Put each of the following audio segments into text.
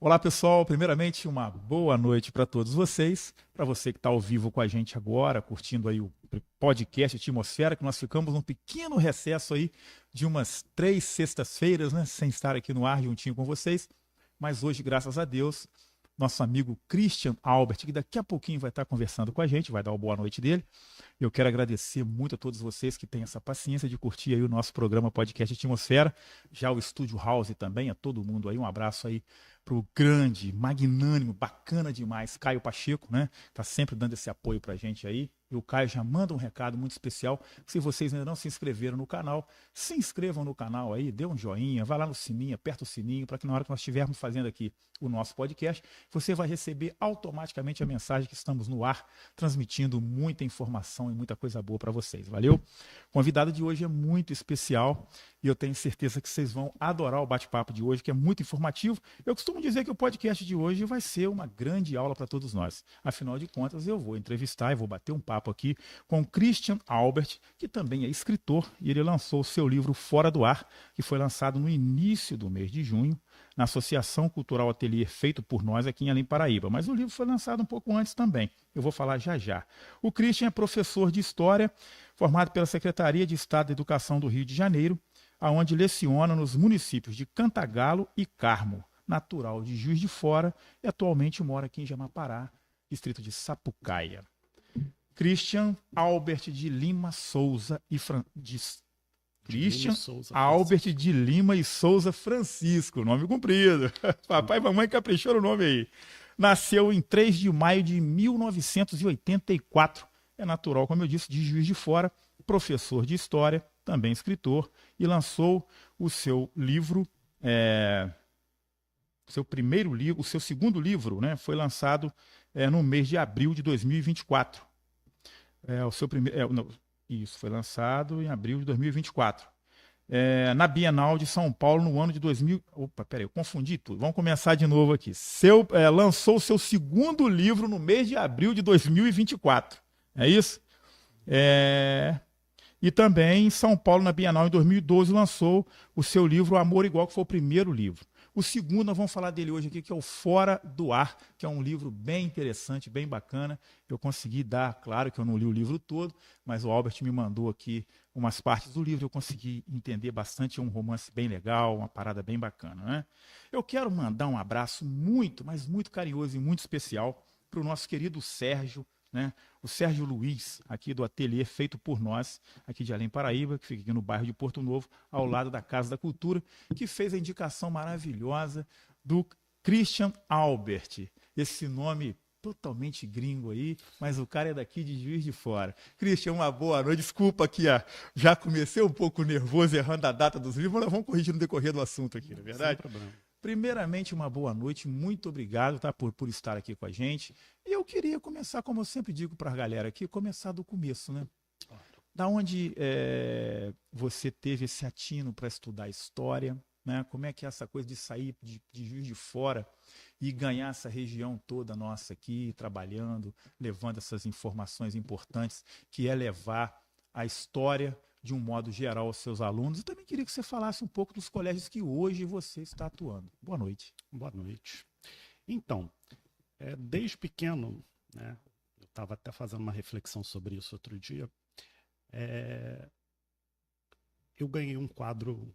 Olá, pessoal. Primeiramente, uma boa noite para todos vocês. Para você que está ao vivo com a gente agora, curtindo aí o podcast Atmosfera, que nós ficamos num pequeno recesso aí de umas 3 sextas-feiras, né, sem estar aqui no ar juntinho com vocês. Mas hoje, graças a Deus, nosso amigo Christian Albert, que daqui a pouquinho vai estar conversando com a gente, vai dar uma boa noite dele. Eu quero agradecer muito a todos vocês que têm essa paciência de curtir aí o nosso programa Podcast Atmosfera, já o Estúdio House também, a todo mundo aí, um abraço aí pro grande, magnânimo, bacana demais, Caio Pacheco, né? Tá sempre dando esse apoio pra gente aí. E o Caio já manda um recado muito especial. Se vocês ainda não se inscreveram no canal, se inscrevam no canal aí, dê um joinha, vá lá no sininho, aperta o sininho, para que na hora que nós estivermos fazendo aqui o nosso podcast, você vai receber automaticamente a mensagem que estamos no ar, transmitindo muita informação e muita coisa boa para vocês. Valeu? O convidado de hoje é muito especial e eu tenho certeza que vocês vão adorar o bate-papo de hoje, que é muito informativo. Eu costumo dizer que o podcast de hoje vai ser uma grande aula para todos nós. Afinal de contas, eu vou entrevistar e vou bater um papo aqui com Christian Albert, que também é escritor, e ele lançou o seu livro Fora do Ar, que foi lançado no início do mês de junho, na Associação Cultural Ateliê, feito por nós aqui em Além Paraíba. Mas o livro foi lançado um pouco antes também. Eu vou falar já já. O Christian é professor de História, formado pela Secretaria de Estado da Educação do Rio de Janeiro, aonde leciona nos municípios de Cantagalo e Carmo, natural de Juiz de Fora, e atualmente mora aqui em Jamapará, distrito de Sapucaia. Christian Albert de Lima Souza e Christian Albert de Lima e Souza Francisco, nome comprido. Papai e mamãe caprichou no nome aí. Nasceu em 3 de maio de 1984. É natural, como eu disse, de Juiz de Fora, professor de História, também escritor, e lançou o seu livro, seu primeiro livro, o seu segundo livro, né, foi lançado no mês de abril de 2024. O seu primeiro, isso, foi lançado em abril de 2024. Na Bienal de São Paulo no ano de 2000. Opa, peraí, eu confundi tudo. Vamos começar de novo aqui. Lançou o seu segundo livro no mês de abril de 2024. É isso? E também em São Paulo, na Bienal, em 2012, lançou o seu livro Amor Igual, que foi o primeiro livro. O segundo, nós vamos falar dele hoje aqui, que é o Fora do Ar, que é um livro bem interessante, bem bacana. Eu consegui dar, claro que eu não li o livro todo, mas o Albert me mandou aqui umas partes do livro, eu consegui entender bastante, é um romance bem legal, uma parada bem bacana, né? Eu quero mandar um abraço muito, mas muito carinhoso e muito especial para o nosso querido Sérgio, né? O Sérgio Luiz, aqui do ateliê feito por nós, aqui de Além Paraíba, que fica aqui no bairro de Porto Novo, ao lado da Casa da Cultura, que fez a indicação maravilhosa do Christian Albert. Esse nome totalmente gringo aí, mas o cara é daqui de Juiz de Fora. Christian, uma boa noite. Desculpa aqui, já comecei um pouco nervoso, errando a data dos livros, mas nós vamos corrigir no decorrer do assunto aqui, não é verdade? Sem problema. Primeiramente, uma boa noite, muito obrigado, tá, por estar aqui com a gente. E eu queria começar, como eu sempre digo para a galera aqui, começar do começo, né? Da onde você teve esse atino para estudar história, né? Como é que é essa coisa de sair de Juiz de Fora e ganhar essa região toda nossa aqui, trabalhando, levando essas informações importantes, que é levar a história de um modo geral aos seus alunos. E também queria que você falasse um pouco dos colégios que hoje você está atuando. Boa noite. Boa noite. Então, desde pequeno, né, eu estava até fazendo uma reflexão sobre isso outro dia, eu ganhei um quadro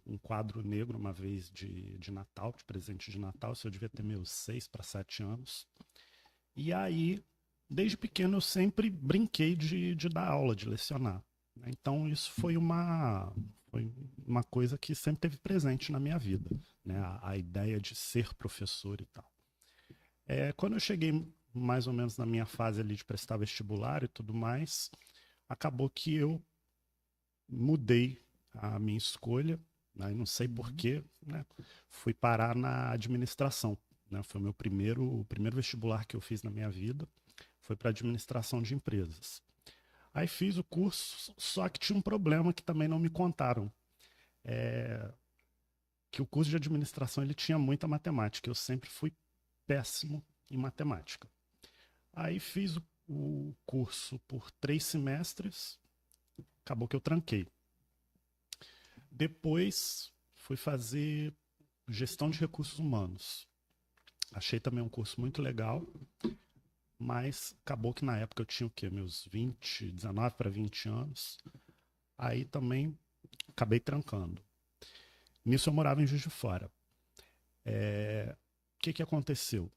negro uma vez de Natal, de presente de Natal, isso eu devia ter meus 6 para 7 anos. E aí, desde pequeno, eu sempre brinquei de dar aula, de lecionar. Então isso foi uma coisa que sempre teve presente na minha vida, né? A ideia de ser professor e tal. Quando eu cheguei mais ou menos na minha fase ali de prestar vestibular e tudo mais, acabou que eu mudei a minha escolha, né? Não sei porquê, né? Fui parar na administração, né? Foi o primeiro vestibular que eu fiz na minha vida, foi para administração de empresas. Aí fiz o curso, só que tinha um problema que também não me contaram. Que o curso de administração ele tinha muita matemática. Eu sempre fui péssimo em matemática. Aí fiz o curso por 3 semestres, acabou que eu tranquei. Depois fui fazer gestão de recursos humanos. Achei também um curso muito legal, mas acabou que na época eu tinha o quê? Meus 20, 19 para 20 anos. Aí também acabei trancando. Nisso eu morava em Juiz de Fora. O que aconteceu?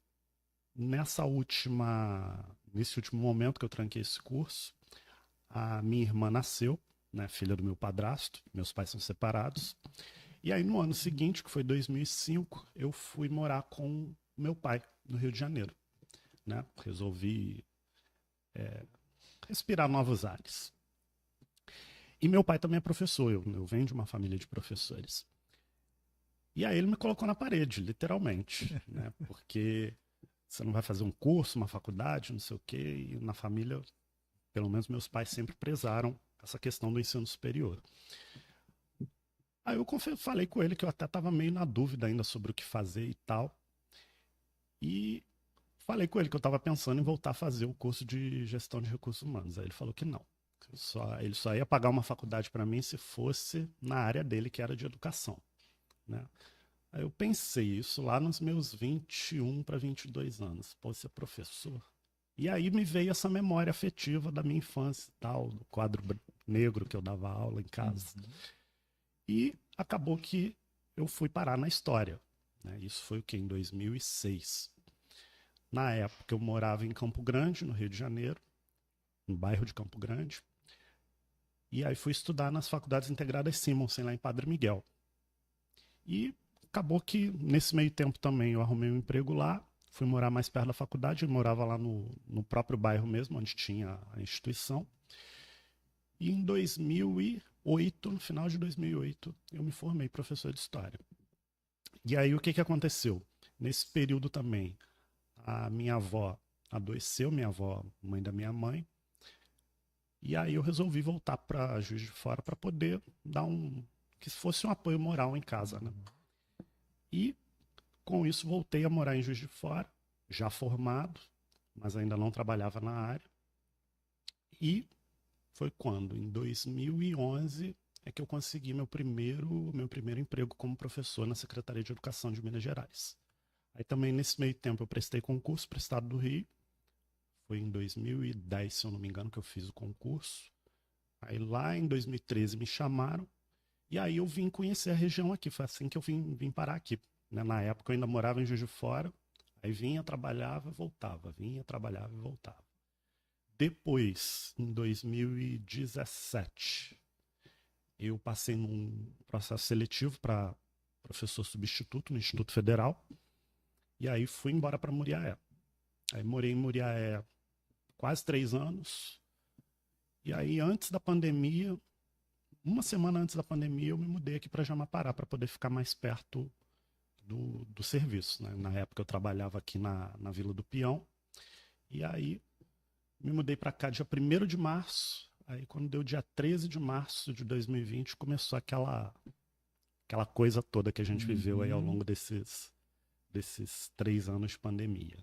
Nesse último momento que eu tranquei esse curso, a minha irmã nasceu, né, filha do meu padrasto, meus pais são separados. E aí no ano seguinte, que foi 2005, eu fui morar com meu pai no Rio de Janeiro, né? Resolvi respirar novos ares. E meu pai também é professor, eu venho de uma família de professores. E aí ele me colocou na parede, literalmente, né? Porque você não vai fazer um curso, uma faculdade, não sei o quê, e na família, pelo menos meus pais sempre prezaram essa questão do ensino superior. Aí eu falei com ele que eu até estava meio na dúvida ainda sobre o que fazer e tal. E falei com ele que eu estava pensando em voltar a fazer o curso de gestão de recursos humanos. Aí ele falou que não. Ele só ia pagar uma faculdade para mim se fosse na área dele, que era de educação, né? Aí eu pensei isso lá nos meus 21 para 22 anos. Pode ser professor. E aí me veio essa memória afetiva da minha infância e tal, do quadro negro que eu dava aula em casa. E acabou que eu fui parar na história, né? Isso foi o quê? Em 2006. Na época eu morava em Campo Grande, no Rio de Janeiro, no bairro de Campo Grande. E aí fui estudar nas faculdades integradas Simonsen, lá em Padre Miguel. E acabou que nesse meio tempo também eu arrumei um emprego lá, fui morar mais perto da faculdade, eu morava lá no próprio bairro mesmo, onde tinha a instituição. E em 2008, no final de 2008, eu me formei professor de História. E aí o que aconteceu? Nesse período também, a minha avó adoeceu, minha avó, mãe da minha mãe, e aí eu resolvi voltar para Juiz de Fora para poder dar que fosse um apoio moral em casa, né? E com isso voltei a morar em Juiz de Fora, já formado, mas ainda não trabalhava na área. E foi quando, em 2011, é que eu consegui meu primeiro emprego como professor na Secretaria de Educação de Minas Gerais. Aí também nesse meio tempo eu prestei concurso para o Estado do Rio. Foi em 2010, se eu não me engano, que eu fiz o concurso. Aí lá em 2013 me chamaram e aí eu vim conhecer a região aqui. Foi assim que eu vim parar aqui, né? Na época eu ainda morava em Juiz de Fora. Aí vinha, trabalhava, voltava. Vinha, trabalhava e voltava. Depois, em 2017, eu passei num processo seletivo para professor substituto no Instituto Federal. E aí fui embora para Muriaé. Aí morei em Muriaé quase 3 anos. E aí, antes da pandemia, uma semana antes da pandemia, eu me mudei aqui para Jamapará para poder ficar mais perto do serviço, né? Na época eu trabalhava aqui na Vila do Peão. E aí me mudei para cá dia 1º de março. Aí quando deu dia 13 de março de 2020, começou aquela coisa toda que a gente viveu aí ao longo desses 3 anos de pandemia.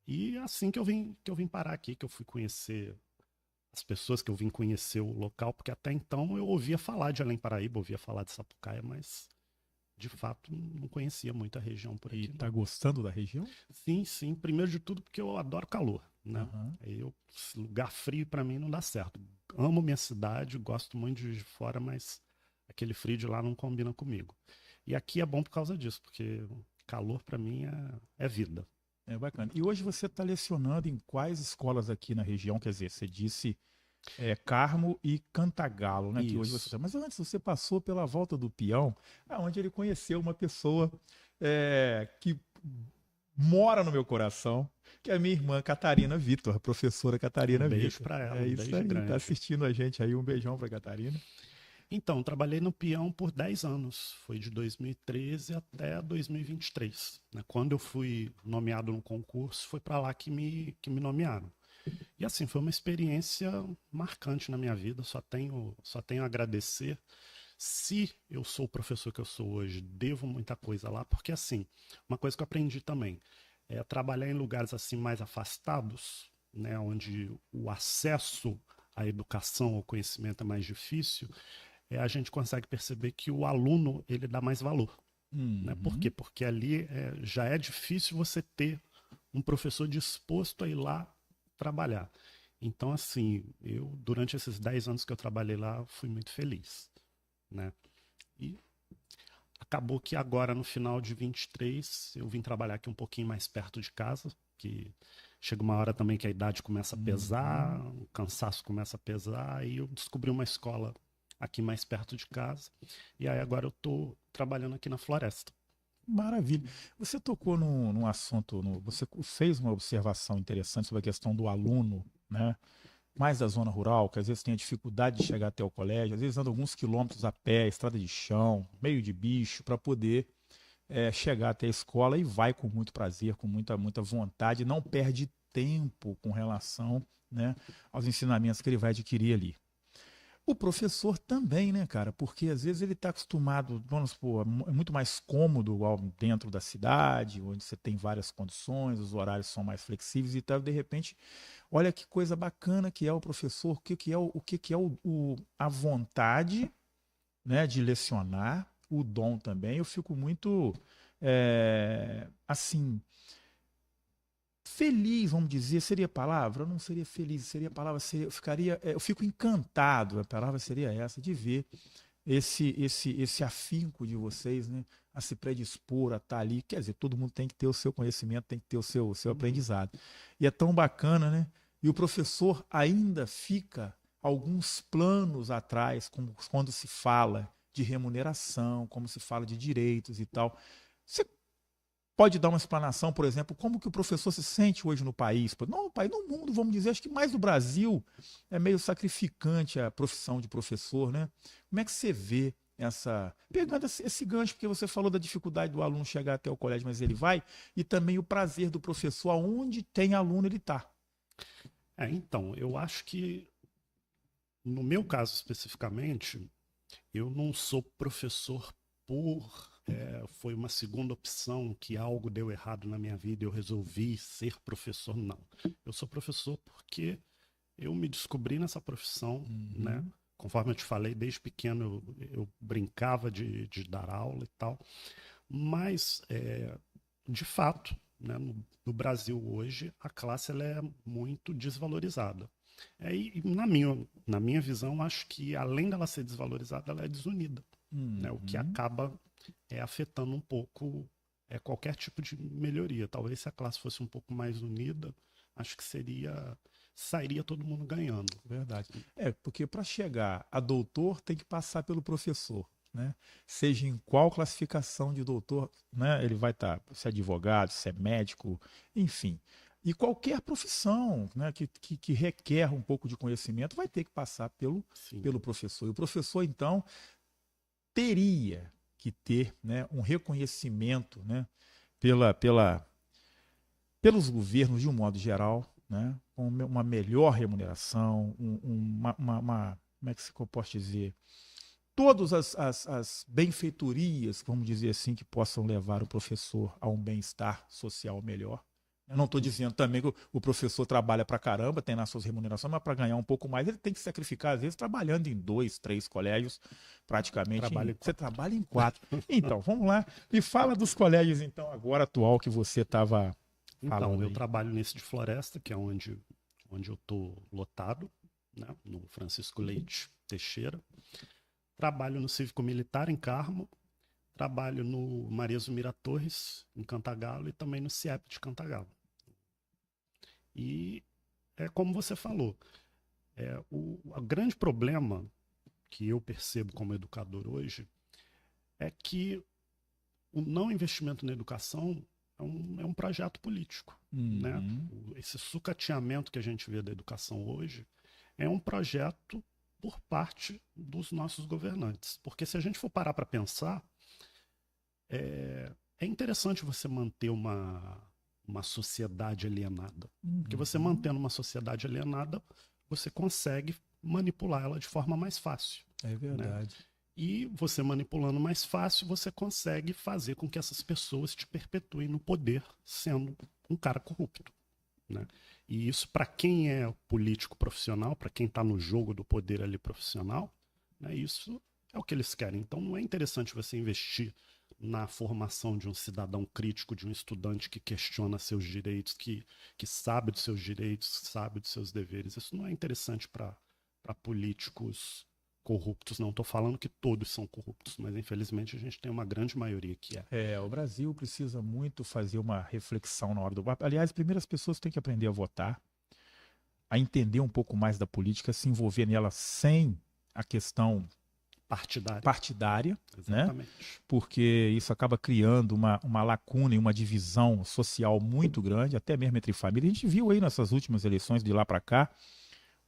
E assim que eu vim parar aqui, que eu fui conhecer as pessoas, que eu vim conhecer o local, porque até então eu ouvia falar de Além Paraíba, ouvia falar de Sapucaia, mas de fato não conhecia muito a região por aqui. E tá gostando da região? Sim, sim. Primeiro de tudo porque eu adoro calor, né? Uhum. Lugar frio para mim não dá certo. Amo minha cidade, gosto muito de Juiz de Fora, mas aquele frio de lá não combina comigo. E aqui é bom por causa disso, porque calor para mim é vida. É bacana. E hoje você está lecionando em quais escolas aqui na região? Quer dizer, você disse Carmo e Cantagalo, né? Que hoje você tá. Mas antes você passou pela Volta do Peão, onde ele conheceu uma pessoa que mora no meu coração, que é a minha irmã Catarina Vitor, a professora Catarina Um beijo Vitor. para ela, É isso aí, grande. tá assistindo a gente aí, um beijão para Catarina. Então, trabalhei no Peão por 10 anos, foi de 2013 até 2023. Né? Quando eu fui nomeado no concurso, foi para lá que me nomearam. E assim, foi uma experiência marcante na minha vida, só tenho a agradecer. Se eu sou o professor que eu sou hoje, devo muita coisa lá, porque assim, uma coisa que eu aprendi também é trabalhar em lugares assim mais afastados, né, onde o acesso à educação, ao conhecimento é mais difícil, a gente consegue perceber que o aluno ele dá mais valor. Né? Por quê? Porque ali já é difícil você ter um professor disposto a ir lá trabalhar. Então, assim, eu, durante esses 10 anos que eu trabalhei lá, fui muito feliz, né? E acabou que agora, no final de 23, eu vim trabalhar aqui um pouquinho mais perto de casa, que chega uma hora também que a idade começa a pesar, o cansaço começa a pesar, e eu descobri uma escola aqui mais perto de casa, e aí agora eu estou trabalhando aqui na Floresta. Maravilha. Você tocou num assunto, você fez uma observação interessante sobre a questão do aluno, né? Mais da zona rural, que às vezes tem a dificuldade de chegar até o colégio, às vezes anda alguns quilômetros a pé, estrada de chão, meio de bicho, para poder chegar até a escola e vai com muito prazer, com muita vontade, não perde tempo com relação, né, aos ensinamentos que ele vai adquirir ali. O professor também, né, cara? Porque às vezes ele está acostumado, vamos supor, é muito mais cômodo dentro da cidade, onde você tem várias condições, os horários são mais flexíveis e tal. De repente, olha que coisa bacana que é o professor, o que é a vontade, né, de lecionar, o dom também. Eu fico muito, assim, feliz, vamos dizer, seria a palavra? Eu não seria feliz, seria a palavra, eu fico encantado, a palavra seria essa, de ver esse afinco de vocês, né, a se predispor a estar ali. Quer dizer, todo mundo tem que ter o seu conhecimento, tem que ter o seu aprendizado. E é tão bacana, né? E o professor ainda fica alguns planos atrás, como quando se fala de remuneração, como se fala de direitos e tal. Você pode dar uma explanação, por exemplo, como que o professor se sente hoje no país? Não no país, no mundo, vamos dizer, acho que mais no Brasil é meio sacrificante a profissão de professor, né? Como é que você vê pegando esse gancho, porque você falou da dificuldade do aluno chegar até o colégio, mas ele vai, e também o prazer do professor, aonde tem aluno ele está. Então, eu acho que, no meu caso especificamente, eu não sou professor foi uma segunda opção que algo deu errado na minha vida e eu resolvi ser professor, não. Eu sou professor porque eu me descobri nessa profissão, né? Conforme eu te falei, desde pequeno eu brincava de dar aula e tal, mas, de fato, né, no Brasil hoje, a classe ela é muito desvalorizada. E na minha visão, acho que além dela ser desvalorizada, ela é desunida, né? O que acaba afetando um pouco qualquer tipo de melhoria. Talvez se a classe fosse um pouco mais unida, acho que sairia todo mundo ganhando. Verdade. Porque para chegar a doutor tem que passar pelo professor, né? Seja em qual classificação de doutor, né? Ele vai estar, se é advogado, se é médico, enfim. E qualquer profissão, né, que requer um pouco de conhecimento vai ter que passar Sim. pelo professor. E o professor, então, teria que ter, né, um reconhecimento, né, pelos governos de um modo geral, né, com uma melhor remuneração, como é que eu posso dizer? Todas as benfeitorias, vamos dizer assim, que possam levar o professor a um bem-estar social melhor. Eu não estou dizendo também que o professor trabalha para caramba, tem nas suas remunerações, mas para ganhar um pouco mais, ele tem que se sacrificar, às vezes, trabalhando em 2, 3 colégios, praticamente. Você trabalha em 4. Então, vamos lá. Me fala dos colégios, então, agora atual que você estava falando. Então, eu trabalho nesse de Floresta, que é onde eu estou lotado, né, no Francisco Leite Teixeira. Trabalho no Cívico Militar, em Carmo. Trabalho no Maria Zumira Torres, em Cantagalo, e também no CIEP de Cantagalo. E é como você falou, o grande problema que eu percebo como educador hoje é que o não investimento na educação é um projeto político. Né? Esse sucateamento que a gente vê da educação hoje é um projeto por parte dos nossos governantes. Porque se a gente for parar para pensar, é interessante você manter uma sociedade alienada. Porque você mantendo uma sociedade alienada, você consegue manipular ela de forma mais fácil. É verdade. Né? E você manipulando mais fácil, você consegue fazer com que essas pessoas te perpetuem no poder, sendo um cara corrupto. Né? E isso, para quem é político profissional, para quem está no jogo do poder ali profissional, né, isso é o que eles querem. Então não é interessante você investir na formação de um cidadão crítico, de um estudante que questiona seus direitos, que sabe dos seus direitos, sabe dos seus deveres. Isso não é interessante para políticos corruptos. Não estou falando que todos são corruptos, mas infelizmente a gente tem uma grande maioria que é. O Brasil precisa muito fazer uma reflexão na hora do voto. Aliás, primeiro as pessoas têm que aprender a votar, a entender um pouco mais da política, se envolver nela sem a questão partidária, né? Exatamente. Porque isso acaba criando uma lacuna e uma divisão social muito grande, até mesmo entre famílias. A gente viu aí nessas últimas eleições de lá para cá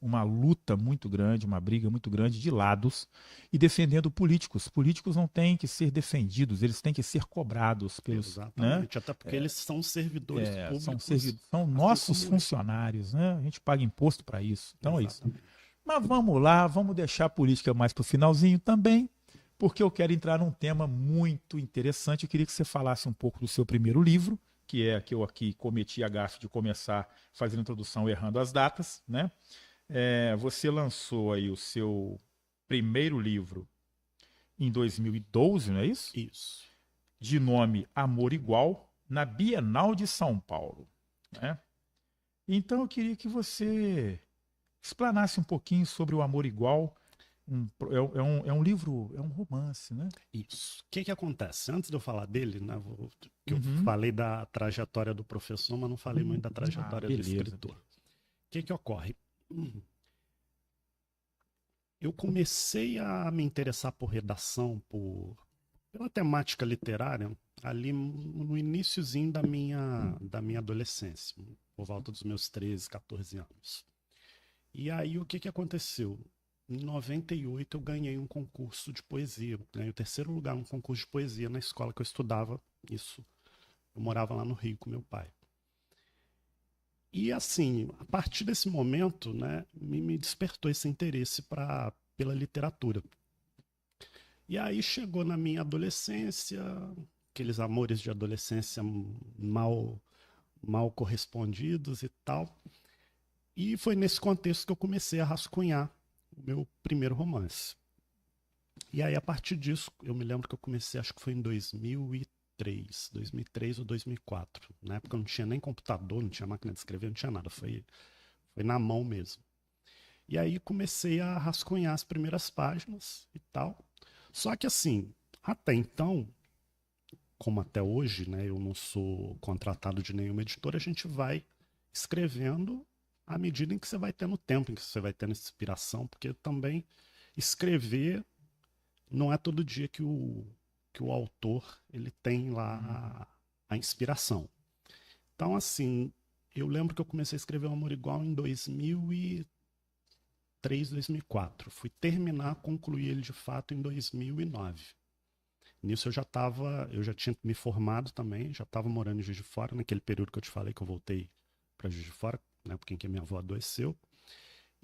uma luta muito grande, uma briga muito grande de lados e defendendo políticos. Políticos não têm que ser defendidos, eles têm que ser cobrados pelos, exatamente, né? Até porque eles são servidores públicos. São nossos funcionários, né? A gente paga imposto para isso. Então exatamente. É isso. Mas vamos lá, vamos deixar a política mais para o finalzinho também, porque eu quero entrar num tema muito interessante. Eu queria que você falasse um pouco do seu primeiro livro, que é que eu aqui cometi a gafe de começar fazendo a introdução errando as datas, né? Você lançou aí o seu primeiro livro em 2012, não é isso? Isso. De nome Amor Igual, na Bienal de São Paulo, né? Então eu queria que você explanasse um pouquinho sobre o Amor Igual. É um livro, é um romance, né? Isso. O que acontece? Antes de eu falar dele, né, eu falei da trajetória do professor, mas não falei muito da trajetória do escritor. O que ocorre? Eu comecei a me interessar por redação, pela temática literária, ali no iniciozinho da minha adolescência, por volta dos meus 13, 14 anos. E aí o que aconteceu? Em 98 eu ganhei um concurso de poesia, ganhei o terceiro lugar num concurso de poesia na escola que eu estudava. Isso, eu morava lá no Rio com meu pai. E assim, a partir desse momento, né, me despertou esse interesse pela literatura. E aí chegou na minha adolescência, aqueles amores de adolescência mal correspondidos e tal. E foi nesse contexto que eu comecei a rascunhar o meu primeiro romance. E aí, a partir disso, eu me lembro que eu comecei, acho que foi em 2003 ou 2004. Na época eu não tinha nem computador, não tinha máquina de escrever, não tinha nada. Foi na mão mesmo. E aí comecei a rascunhar as primeiras páginas e tal. Só que assim, até então, como até hoje, né, eu não sou contratado de nenhuma editora, a gente vai escrevendo à medida em que você vai tendo tempo, em que você vai tendo inspiração, porque também escrever não é todo dia que o autor ele tem lá a inspiração. Então, assim, eu lembro que eu comecei a escrever o Amor Igual em 2003, 2004. Fui concluir ele de fato em 2009. Nisso eu já tinha me formado também, já estava morando em Juiz de Fora, naquele período que eu te falei que eu voltei para Juiz de Fora, né, porque que minha avó adoeceu.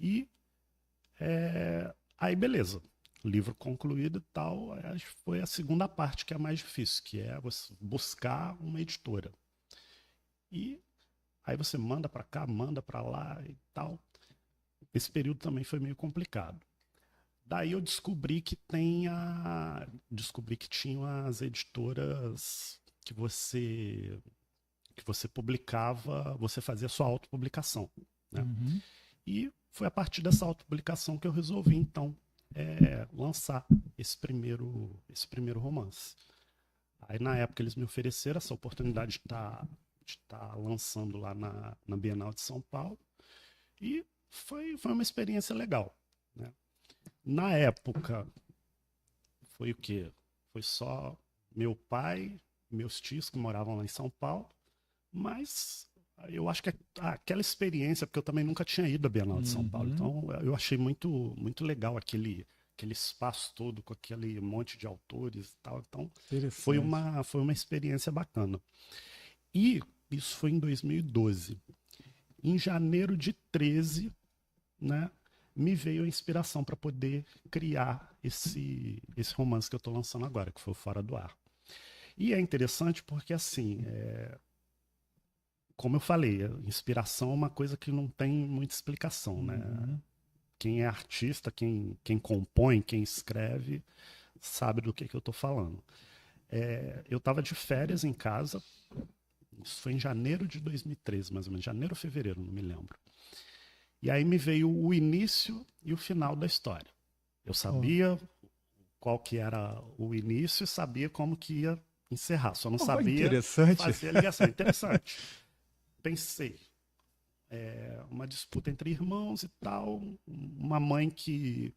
E aí beleza, livro concluído e tal, foi a segunda parte que é a mais difícil, que é você buscar uma editora. E aí você manda para cá, manda para lá e tal. Esse período também foi meio complicado. Daí eu descobri que tinham as editoras que você publicava, você fazia sua autopublicação, né? E foi a partir dessa autopublicação que eu resolvi, então, lançar esse primeiro romance. Aí, na época, eles me ofereceram essa oportunidade de estar lançando lá na Bienal de São Paulo. E foi uma experiência legal, né? Na época, foi o quê? Foi só meu pai, meus tios que moravam lá em São Paulo, mas eu acho que aquela experiência, porque eu também nunca tinha ido à Bienal de São Paulo, então eu achei muito, muito legal aquele espaço todo com aquele monte de autores e tal. Então foi uma experiência bacana. E isso foi em 2012. Em janeiro de 13, né, me veio a inspiração para poder criar esse romance que eu estou lançando agora, que foi o Fora do Ar. E é interessante porque, assim, como eu falei, a inspiração é uma coisa que não tem muita explicação, né? quem é artista, quem compõe, quem escreve, sabe do que eu estou falando. Eu estava de férias em casa, isso foi em janeiro de 2013, mais ou menos, janeiro ou fevereiro, não me lembro. E aí me veio o início e o final da história. Eu sabia qual que era o início e sabia como que ia encerrar, só não sabia fazer a ligação. Interessante. Pensei, uma disputa entre irmãos e tal, uma mãe que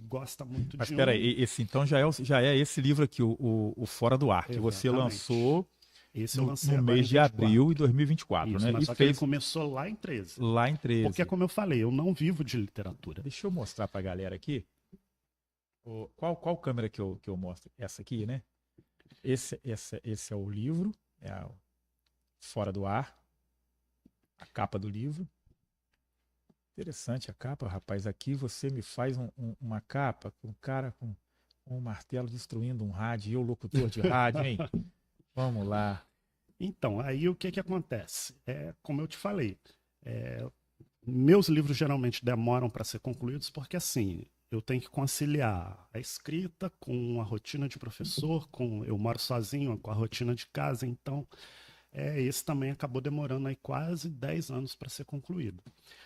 gosta muito Mas de espera aí, esse então já é esse livro aqui, o Fora do Ar, que você lançou esse eu lancei no agora mês em de 24. abril de 2024, Isso, né? mas E só que ele fez começou lá em 13. lá em 13. Porque, como eu falei, eu não vivo de literatura. Deixa eu mostrar pra galera aqui. Qual câmera que eu mostro? Essa aqui, né? Esse é o livro, Fora do Ar, a capa do livro. Interessante a capa, rapaz. Aqui você me faz uma capa com um cara com um martelo destruindo um rádio. E eu, locutor de rádio, hein? Vamos lá. Então, aí o que acontece? Como eu te falei, meus livros geralmente demoram para ser concluídos porque, assim, eu tenho que conciliar a escrita com a rotina de professor, eu moro sozinho, com a rotina de casa, então esse também acabou demorando aí quase 10 anos para ser concluído.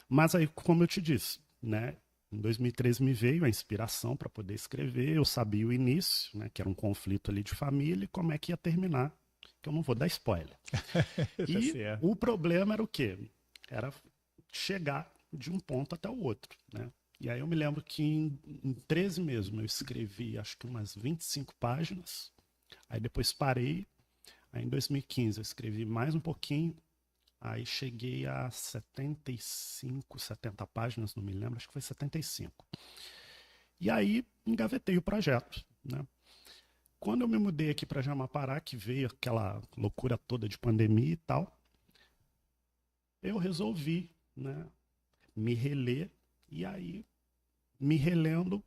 Mas aí, como eu te disse, né, em 2013 me veio a inspiração para poder escrever, eu sabia o início, né, que era um conflito ali de família, e como é que ia terminar, que eu não vou dar spoiler. E o problema era o quê? Era chegar de um ponto até o outro, né? E aí eu me lembro que em 13 mesmo eu escrevi acho que umas 25 páginas, aí depois parei, aí em 2015 eu escrevi mais um pouquinho, aí cheguei a 75, 70 páginas, não me lembro, acho que foi 75. E aí engavetei o projeto, né? Quando eu me mudei aqui para Jamapará, que veio aquela loucura toda de pandemia e tal, eu resolvi, né, me reler, e aí, me relendo,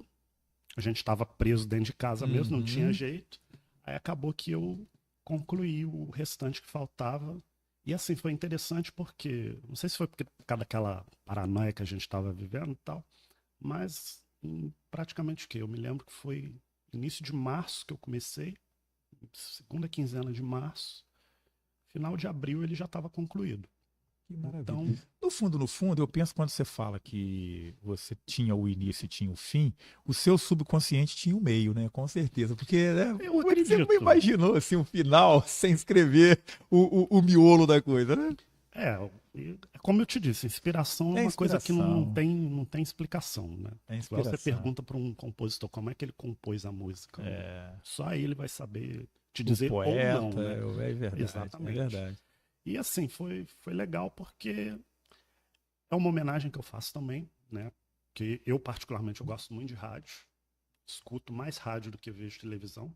a gente estava preso dentro de casa mesmo, não tinha jeito, aí acabou que eu concluí o restante que faltava, e assim, foi interessante porque, não sei se foi por causa daquela paranoia que a gente estava vivendo e tal, mas praticamente o quê? Eu me lembro que foi início de março que eu comecei, segunda quinzena de março, final de abril ele já estava concluído. Que maravilha. Então, no fundo, eu penso quando você fala que você tinha o início e tinha o fim, o seu subconsciente tinha o meio, né? Com certeza. Porque né, eu acredito. você não imaginou assim, um final sem escrever o miolo da coisa, né? Como eu te disse, inspiração é uma coisa que não tem explicação, né? Igual você pergunta para um compositor como é que ele compôs a música. Só ele vai saber te dizer poeta, ou não, né? É verdade. Exatamente. É verdade. E assim, foi legal porque é uma homenagem que eu faço também, né? Que eu, particularmente, eu gosto muito de rádio. Escuto mais rádio do que vejo televisão.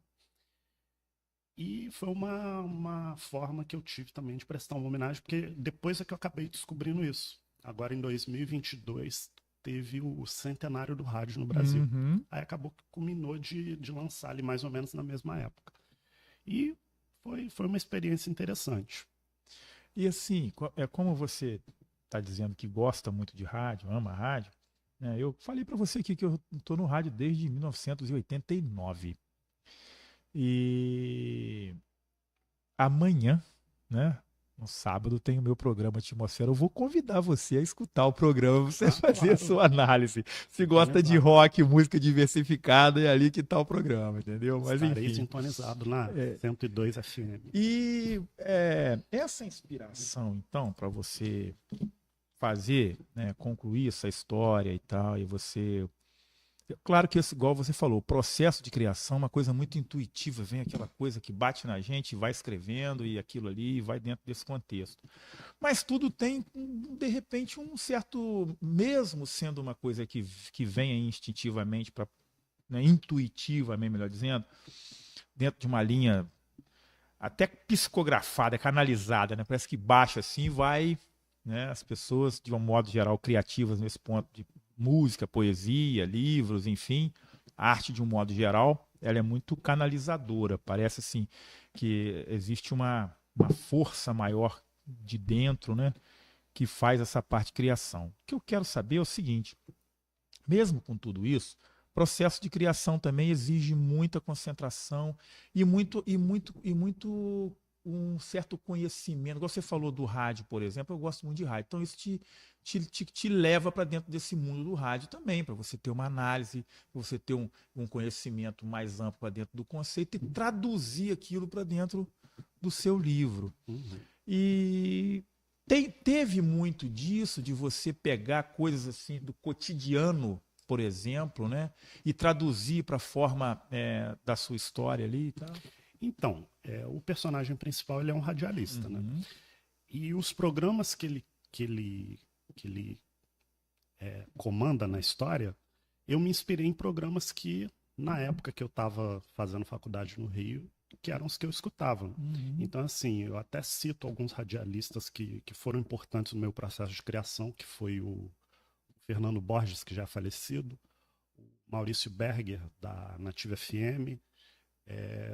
E foi uma forma que eu tive também de prestar uma homenagem, porque depois é que eu acabei descobrindo isso. Agora, em 2022, teve o centenário do rádio no Brasil. Aí acabou que culminou de lançar ali mais ou menos na mesma época. E foi uma experiência interessante. E assim, como você está dizendo que gosta muito de rádio, ama rádio, né? Eu falei para você aqui que eu estou no rádio desde 1989. E amanhã, né? No sábado tem o meu programa Atmosfera. Eu vou convidar você a escutar o programa, você fazer a sua análise. Se gosta de rock, música diversificada, é ali que está o programa, entendeu? Mas Estarei enfim. Sintonizado na 102 FM. E essa inspiração, então, para você fazer, né, concluir essa história e tal, e você... Claro que, igual você falou, o processo de criação é uma coisa muito intuitiva, vem aquela coisa que bate na gente, vai escrevendo e aquilo ali vai dentro desse contexto. Mas tudo tem, de repente, um certo, mesmo sendo uma coisa que vem instintivamente, né, intuitivamente, melhor dizendo, dentro de uma linha até psicografada, canalizada, né? Parece que baixa assim vai, né? As pessoas, de um modo geral, criativas nesse ponto de música, poesia, livros, enfim, arte de um modo geral, ela é muito canalizadora. Parece assim que existe uma força maior de dentro, né? Que faz essa parte de criação. O que eu quero saber é o seguinte: mesmo com tudo isso, o processo de criação também exige muita concentração e muito um certo conhecimento. Igual você falou do rádio, por exemplo, eu gosto muito de rádio. Então, isso te leva para dentro desse mundo do rádio também, para você ter uma análise, para você ter um conhecimento mais amplo para dentro do conceito e traduzir aquilo para dentro do seu livro. Uhum. E teve muito disso, de você pegar coisas assim do cotidiano, por exemplo, né, e traduzir para a forma da sua história ali e tal. Então, o personagem principal ele é um radialista, né? Uhum. E os programas que ele comanda na história, eu me inspirei em programas que, na época que eu estava fazendo faculdade no Rio, que eram os que eu escutava. Uhum. Então, assim, eu até cito alguns radialistas que foram importantes no meu processo de criação, que foi o Fernando Borges, que já é falecido, o Maurício Berger, da Nativa FM,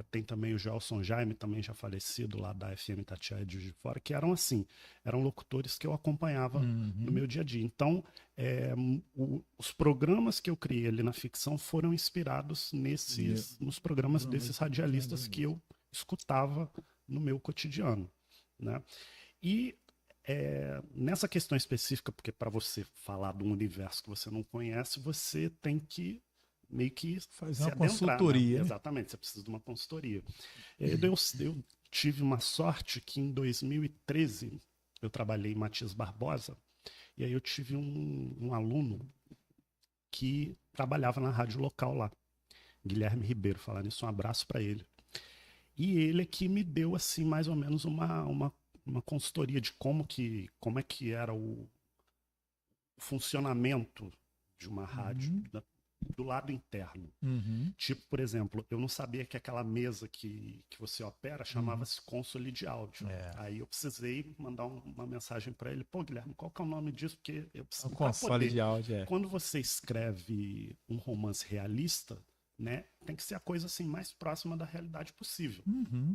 tem também o Gelson Jaime, também já falecido, lá da FM Itatiaia de Juiz de Fora, que eram assim, eram locutores que eu acompanhava no meu dia a dia. Então, os programas que eu criei ali na ficção foram inspirados nos programas desses radialistas que eu escutava no meu cotidiano, né? E nessa questão específica, porque para você falar de um universo que você não conhece, você tem que meio que fazer se uma adentrar, consultoria. né? Exatamente, você precisa de uma consultoria. Eu tive uma sorte que em 2013 eu trabalhei em Matias Barbosa, e aí eu tive um aluno que trabalhava na rádio local lá, Guilherme Ribeiro, falar nisso, um abraço para ele. E ele é que me deu assim mais ou menos uma consultoria de como é que era o funcionamento de uma rádio do lado interno. Uhum. Tipo, por exemplo, eu não sabia que aquela mesa que você opera chamava-se console de áudio. Aí eu precisei mandar uma mensagem para ele. Pô, Guilherme, qual que é o nome disso? Porque eu preciso console de áudio, Quando você escreve um romance realista, né, tem que ser a coisa assim mais próxima da realidade possível,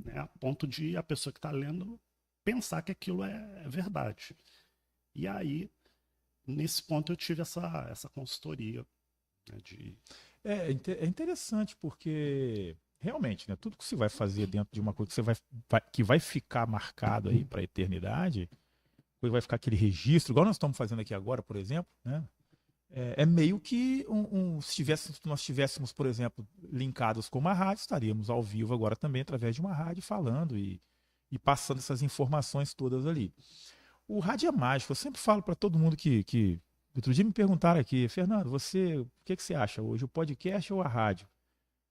né, a ponto de a pessoa que está lendo pensar que aquilo é verdade. E aí, nesse ponto, eu tive essa consultoria. É interessante porque realmente, né, tudo que você vai fazer dentro de uma coisa que vai ficar marcado aí para a eternidade, vai ficar aquele registro, igual nós estamos fazendo aqui agora, por exemplo, né? Meio que se nós estivéssemos, por exemplo, linkados com uma rádio, estaríamos ao vivo agora também através de uma rádio falando e passando essas informações todas ali. O rádio é mágico, eu sempre falo para todo mundo que outro dia me perguntaram aqui, Fernando, o que você acha hoje, o podcast ou a rádio?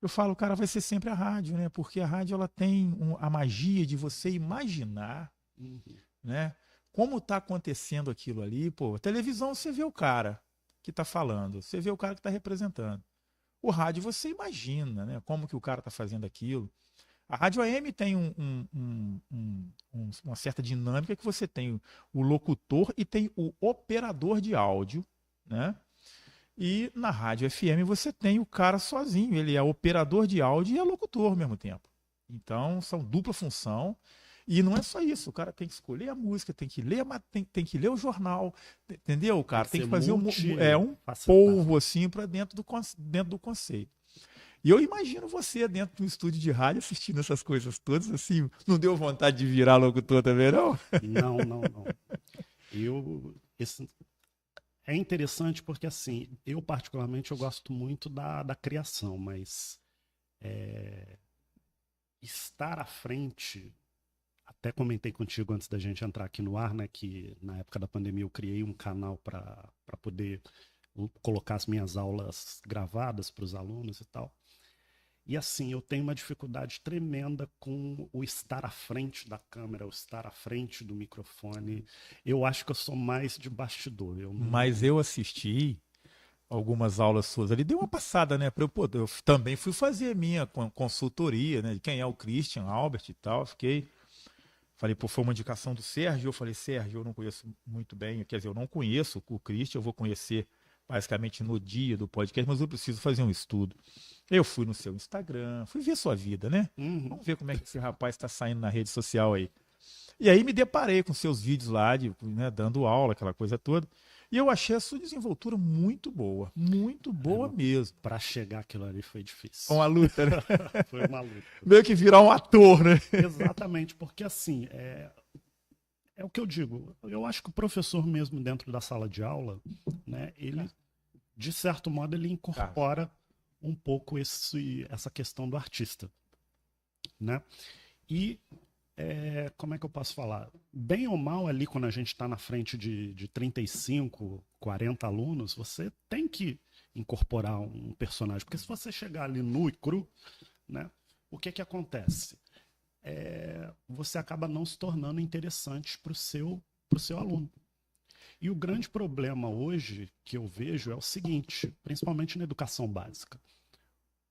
Eu falo, cara, vai ser sempre a rádio, né? Porque a rádio ela tem a magia de você imaginar, né? Como está acontecendo aquilo ali. Pô, a televisão você vê o cara que está falando, você vê o cara que está representando. O rádio você imagina, né? Como que o cara está fazendo aquilo. A rádio AM tem uma certa dinâmica que você tem o locutor e tem o operador de áudio, né? E na rádio FM você tem o cara sozinho, ele é operador de áudio e é locutor ao mesmo tempo. Então são dupla função. E não é só isso, o cara tem que escolher a música, tem que ler, tem que ler o jornal, entendeu, cara? Tem que fazer um polvo assim para dentro do conceito. E eu imagino você dentro de um estúdio de rádio assistindo essas coisas todas, assim, não deu vontade de virar locutor também, não? Não. É interessante porque, assim, eu particularmente eu gosto muito da criação, mas estar à frente, até comentei contigo antes da gente entrar aqui no ar, né, que na época da pandemia eu criei um canal para poder colocar as minhas aulas gravadas para os alunos e tal. E assim, eu tenho uma dificuldade tremenda com o estar à frente da câmera, o estar à frente do microfone. Eu acho que eu sou mais de bastidor. Mas eu assisti algumas aulas suas ali, dei uma passada, né? Eu também fui fazer a minha consultoria, né? De quem é o Christian Albert e tal. Falei, pô, foi uma indicação do Sérgio. Eu falei, Sérgio, eu não conheço muito bem, quer dizer, eu não conheço o Christian, eu vou conhecer basicamente no dia do podcast, mas eu preciso fazer um estudo. Eu fui no seu Instagram, fui ver sua vida, né? Vamos ver como é que esse rapaz está saindo na rede social aí. E aí me deparei com seus vídeos lá, né, dando aula, aquela coisa toda. E eu achei a sua desenvoltura muito boa mesmo. Para chegar aquilo ali foi difícil. Com a luta, né? Foi uma luta. Meio que virar um ator, né? Exatamente, porque assim, é o que eu digo. Eu acho que o professor mesmo dentro da sala de aula, né, ele, de certo modo, ele incorpora um pouco essa questão do artista, né? E como é que eu posso falar? Bem ou mal ali, quando a gente está na frente de 35, 40 alunos, você tem que incorporar um personagem. Porque se você chegar ali nu e cru, né, o que acontece? Você acaba não se tornando interessante para o seu aluno. E o grande problema hoje que eu vejo é o seguinte, principalmente na educação básica.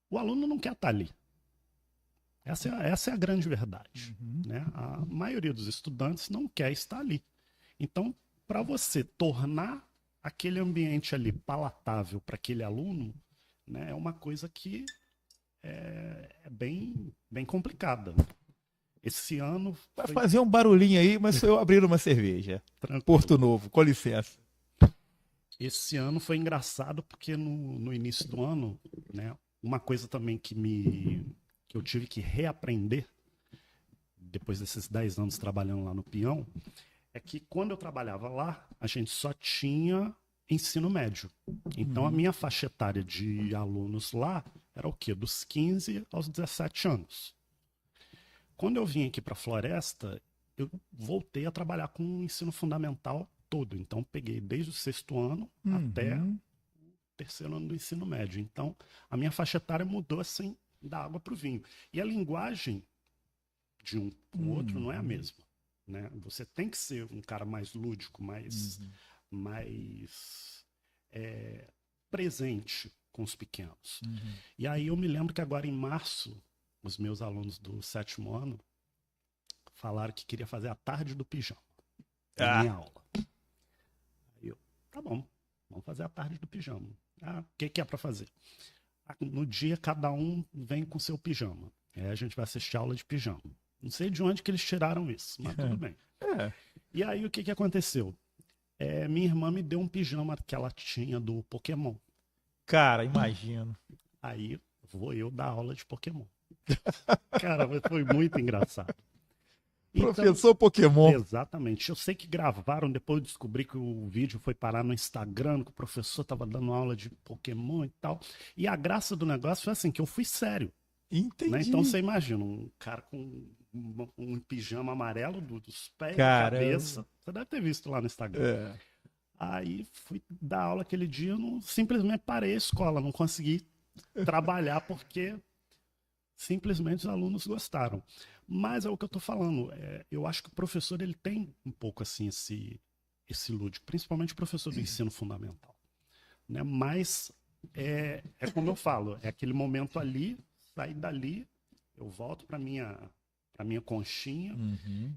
O aluno não quer estar ali. Essa é a grande verdade. Né? A maioria dos estudantes não quer estar ali. Então, para você tornar aquele ambiente ali palatável para aquele aluno, né, é uma coisa que é bem complicada. Esse ano. Vai fazer um barulhinho aí, mas sou eu abrindo uma cerveja. Tranquilo. Porto Novo, com licença. Esse ano foi engraçado porque no início do ano, né, uma coisa também que eu tive que reaprender, depois desses 10 anos trabalhando lá no Peão, é que quando eu trabalhava lá, a gente só tinha ensino médio. Então a minha faixa etária de alunos lá era o quê? Dos 15 aos 17 anos. Quando eu vim aqui para a Floresta, eu voltei a trabalhar com o ensino fundamental todo. Então, peguei desde o 6º ano até o 3º ano do ensino médio. Então, a minha faixa etária mudou assim, da água para o vinho. E a linguagem de um para o outro não é a mesma. Né? Você tem que ser um cara mais lúdico, mais presente com os pequenos. E aí eu me lembro que agora em março, os meus alunos do 7º ano falaram que queria fazer a tarde do pijama na minha aula. Aí eu, tá bom, vamos fazer a tarde do pijama. O que é para fazer? No dia, cada um vem com seu pijama. Aí a gente vai assistir a aula de pijama. Não sei de onde que eles tiraram isso, mas tudo bem. E aí o que aconteceu? Minha irmã me deu um pijama que ela tinha do Pokémon. Cara, imagino. Aí vou eu dar aula de Pokémon. Cara, foi muito engraçado. Professor Pokémon. Exatamente. Eu sei que gravaram, depois eu descobri que o vídeo foi parar no Instagram, que o professor estava dando aula de Pokémon e tal. E a graça do negócio foi assim, que eu fui sério. Entendi. Né? Então você imagina, um cara com um pijama amarelo dos pés à cabeça. Você deve ter visto lá no Instagram. Aí fui dar aula aquele dia, eu simplesmente parei a escola, não consegui trabalhar porque simplesmente os alunos gostaram. Mas é o que eu estou falando. Eu acho que o professor ele tem um pouco assim esse lúdico, principalmente o professor do ensino fundamental. Né? Mas é como eu falo, é aquele momento ali, sair dali, eu volto para minha conchinha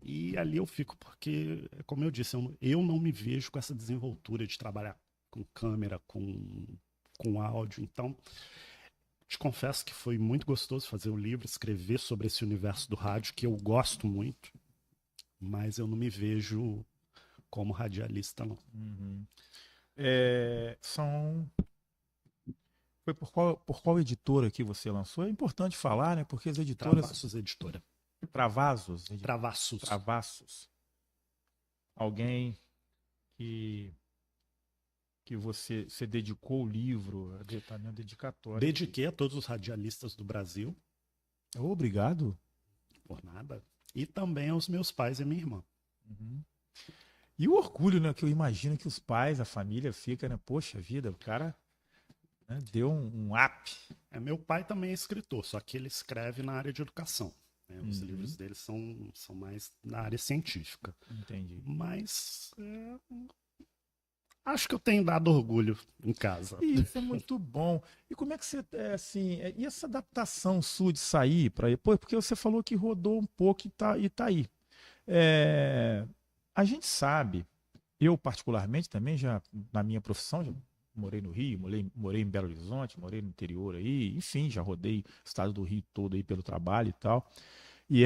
e ali eu fico, porque, como eu disse, eu não me vejo com essa desenvoltura de trabalhar com câmera, com áudio. Então, te confesso que foi muito gostoso fazer o livro, escrever sobre esse universo do rádio, que eu gosto muito, mas eu não me vejo como radialista, não. Foi por qual editora que você lançou? É importante falar, né? Porque as editoras... Travassos Editora. Travassos? Travassos. Alguém que você dedicou o livro, a minha dedicatória. Dediquei a todos os radialistas do Brasil. Obrigado. Por nada. E também aos meus pais e minha irmã. E o orgulho, né? Que eu imagino que os pais, a família fica, né? Poxa vida, o cara, né, deu um up. Meu pai também é escritor, só que ele escreve na área de educação. Né? Os livros dele são mais na área científica. Entendi. Mas... acho que eu tenho dado orgulho em casa. Isso é muito bom. E como é que você, e essa adaptação sua de sair para ir? Porque você falou que rodou um pouco e tá aí. A gente sabe, eu particularmente também, já na minha profissão, já morei no Rio, morei em Belo Horizonte, morei no interior aí, enfim, já rodei o estado do Rio todo aí pelo trabalho e tal. E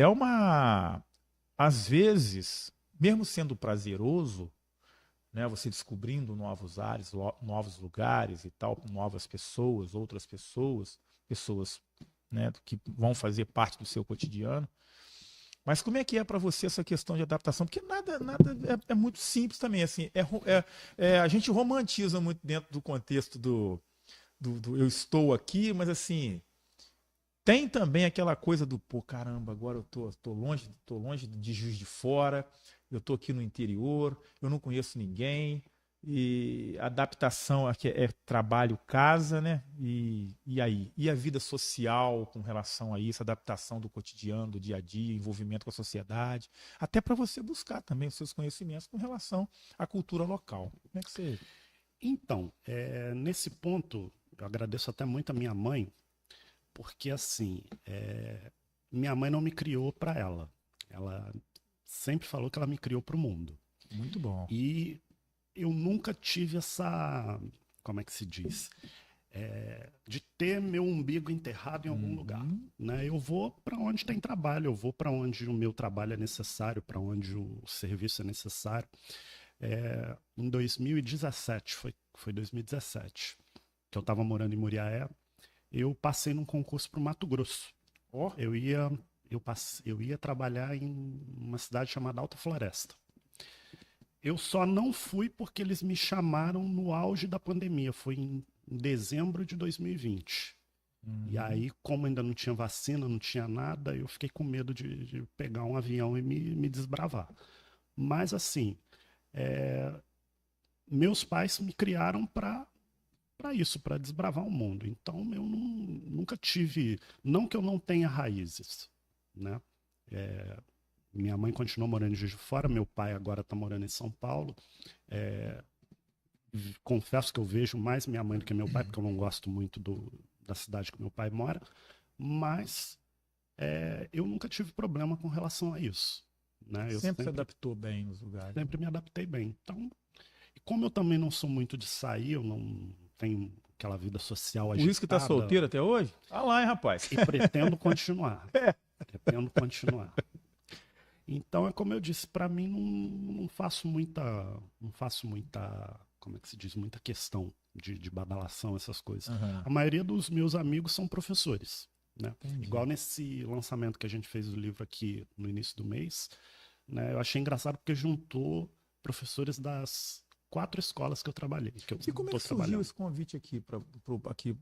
às vezes, mesmo sendo prazeroso, né? Você descobrindo novos ares, novos lugares e tal, novas pessoas, outras pessoas, pessoas, né, que vão fazer parte do seu cotidiano. Mas como é que é para você essa questão de adaptação? Porque nada é muito simples também, assim, a gente romantiza muito dentro do contexto do eu estou aqui, mas assim, tem também aquela coisa do, pô, caramba, agora eu tô longe de Juiz de Fora, eu tô aqui no interior, eu não conheço ninguém, e adaptação aqui é trabalho, casa, né? E aí? E a vida social com relação a isso, adaptação do cotidiano, do dia a dia, envolvimento com a sociedade, até para você buscar também os seus conhecimentos com relação à cultura local. Como é que você. Então, nesse ponto, eu agradeço até muito a minha mãe, porque assim, minha mãe não me criou para ela. Ela sempre falou que ela me criou para o mundo. Muito bom. E eu nunca tive essa, como é que se diz? De ter meu umbigo enterrado em algum lugar. Né? Eu vou para onde tem trabalho, eu vou para onde o meu trabalho é necessário, para onde o serviço é necessário. Em 2017, foi 2017, que eu estava morando em Muriaé, eu passei num concurso para o Mato Grosso. Oh. Eu ia trabalhar em uma cidade chamada Alta Floresta. Eu só não fui porque eles me chamaram no auge da pandemia. Foi em dezembro de 2020. E aí, como ainda não tinha vacina, não tinha nada, eu fiquei com medo de pegar um avião e me desbravar. Mas, assim, meus pais me criaram para isso, para desbravar o mundo. Então, eu nunca tive... Não que eu não tenha raízes, né? Minha mãe continuou morando em Juiz de Fora, meu pai agora está morando em São Paulo. Confesso que eu vejo mais minha mãe do que meu pai, porque eu não gosto muito da cidade que meu pai mora, mas eu nunca tive problema com relação a isso. Né? Eu Sempre se adaptou bem nos lugares. Sempre me adaptei bem. Então, e como eu também não sou muito de sair, eu não tenho aquela vida social agitada. Por isso que tá solteiro até hoje? Ah lá, hein, rapaz? E pretendo continuar. Pretendo continuar. Então, é como eu disse, para mim não faço muita, como é que se diz, muita questão de badalação, essas coisas. Uhum. A maioria dos meus amigos são professores, né? Entendi. Igual nesse lançamento que a gente fez do livro aqui no início do mês, né? Eu achei engraçado porque juntou professores das 4 escolas que eu trabalhei. E como é que surgiu esse convite aqui para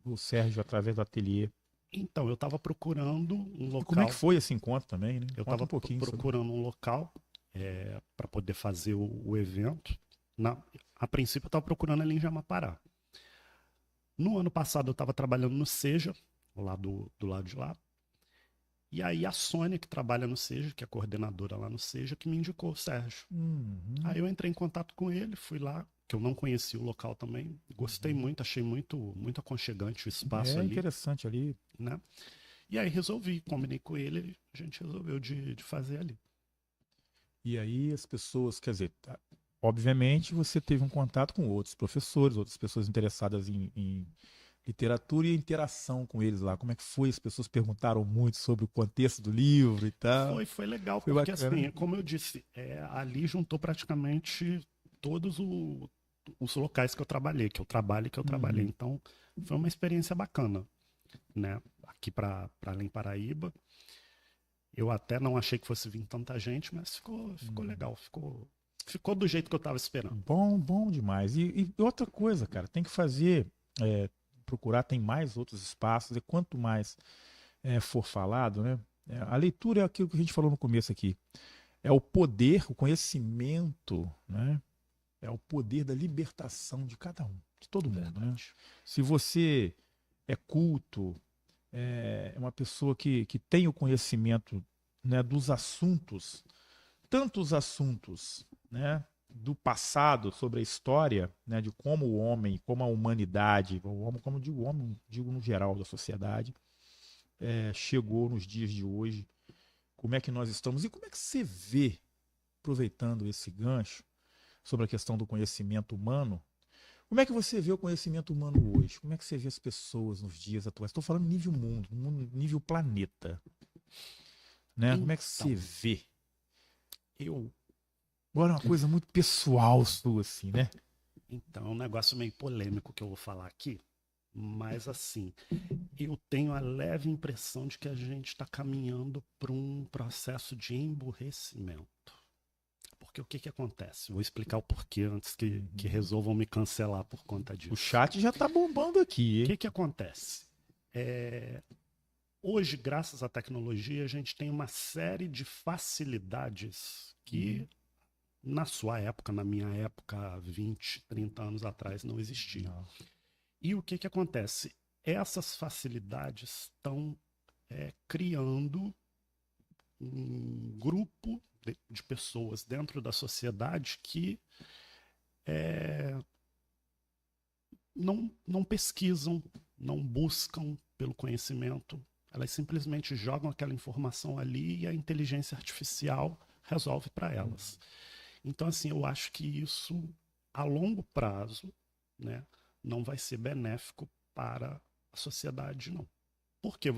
o Sérgio através do ateliê? Então, eu estava procurando um local. E como é que foi esse encontro também, né? Eu estava procurando um local para poder fazer o evento. A princípio, eu estava procurando ali em Jamapará. No ano passado, eu estava trabalhando no Seja, lá do lado de lá. E aí, a Sônia, que trabalha no Seja, que é coordenadora lá no Seja, que me indicou o Sérgio. Aí eu entrei em contato com ele, fui lá, que eu não conhecia o local também. Gostei muito, achei muito aconchegante o espaço ali. É interessante ali. Né? E aí combinei com ele, a gente resolveu de fazer ali. E aí as pessoas, quer dizer, obviamente você teve um contato com outros professores, outras pessoas interessadas em literatura e a interação com eles lá. Como é que foi? As pessoas perguntaram muito sobre o contexto do livro e tal. Foi legal, foi porque bacana. assim, como eu disse, ali juntou praticamente todos os locais que eu trabalhei, que eu trabalhei. Então, foi uma experiência bacana, né? Aqui para além Paraíba. Eu até não achei que fosse vir tanta gente, mas ficou legal, ficou do jeito que eu estava esperando. Bom demais. E outra coisa, cara, tem que fazer, procurar, tem mais outros espaços, e quanto mais for falado, né? A leitura é aquilo que a gente falou no começo aqui. É o poder, o conhecimento, né? É o poder da libertação de cada um, de todo mundo, né? Se você é culto, é uma pessoa que tem o conhecimento, né, dos assuntos, tantos assuntos, né, do passado, sobre a história, né, de como o homem, como a humanidade, o homem, como digo, o homem, digo no geral da sociedade, chegou nos dias de hoje, como é que nós estamos e como é que você vê, aproveitando esse gancho, sobre a questão do conhecimento humano. Como é que você vê o conhecimento humano hoje? Como é que você vê as pessoas nos dias atuais? Estou falando nível mundo, nível planeta. Né? Como é que você vê? Agora, uma coisa muito pessoal sua, assim, né? Então, é um negócio meio polêmico que eu vou falar aqui, mas assim, eu tenho a leve impressão de que a gente está caminhando para um processo de emburrecimento. Porque o que que acontece? Vou explicar o porquê antes que resolvam me cancelar por conta O disso. chat já tá bombando aqui, O hein? que que acontece? É, hoje, graças à tecnologia, a gente tem uma série de facilidades que na sua época, na minha época, 20, 30 anos atrás, não existiam. Não. E o que que acontece? Essas facilidades estão criando um grupo de pessoas dentro da sociedade que não pesquisam, não buscam pelo conhecimento, elas simplesmente jogam aquela informação ali e a inteligência artificial resolve para elas. Então, assim, eu acho que isso, a longo prazo, né, não vai ser benéfico para a sociedade, não. Porque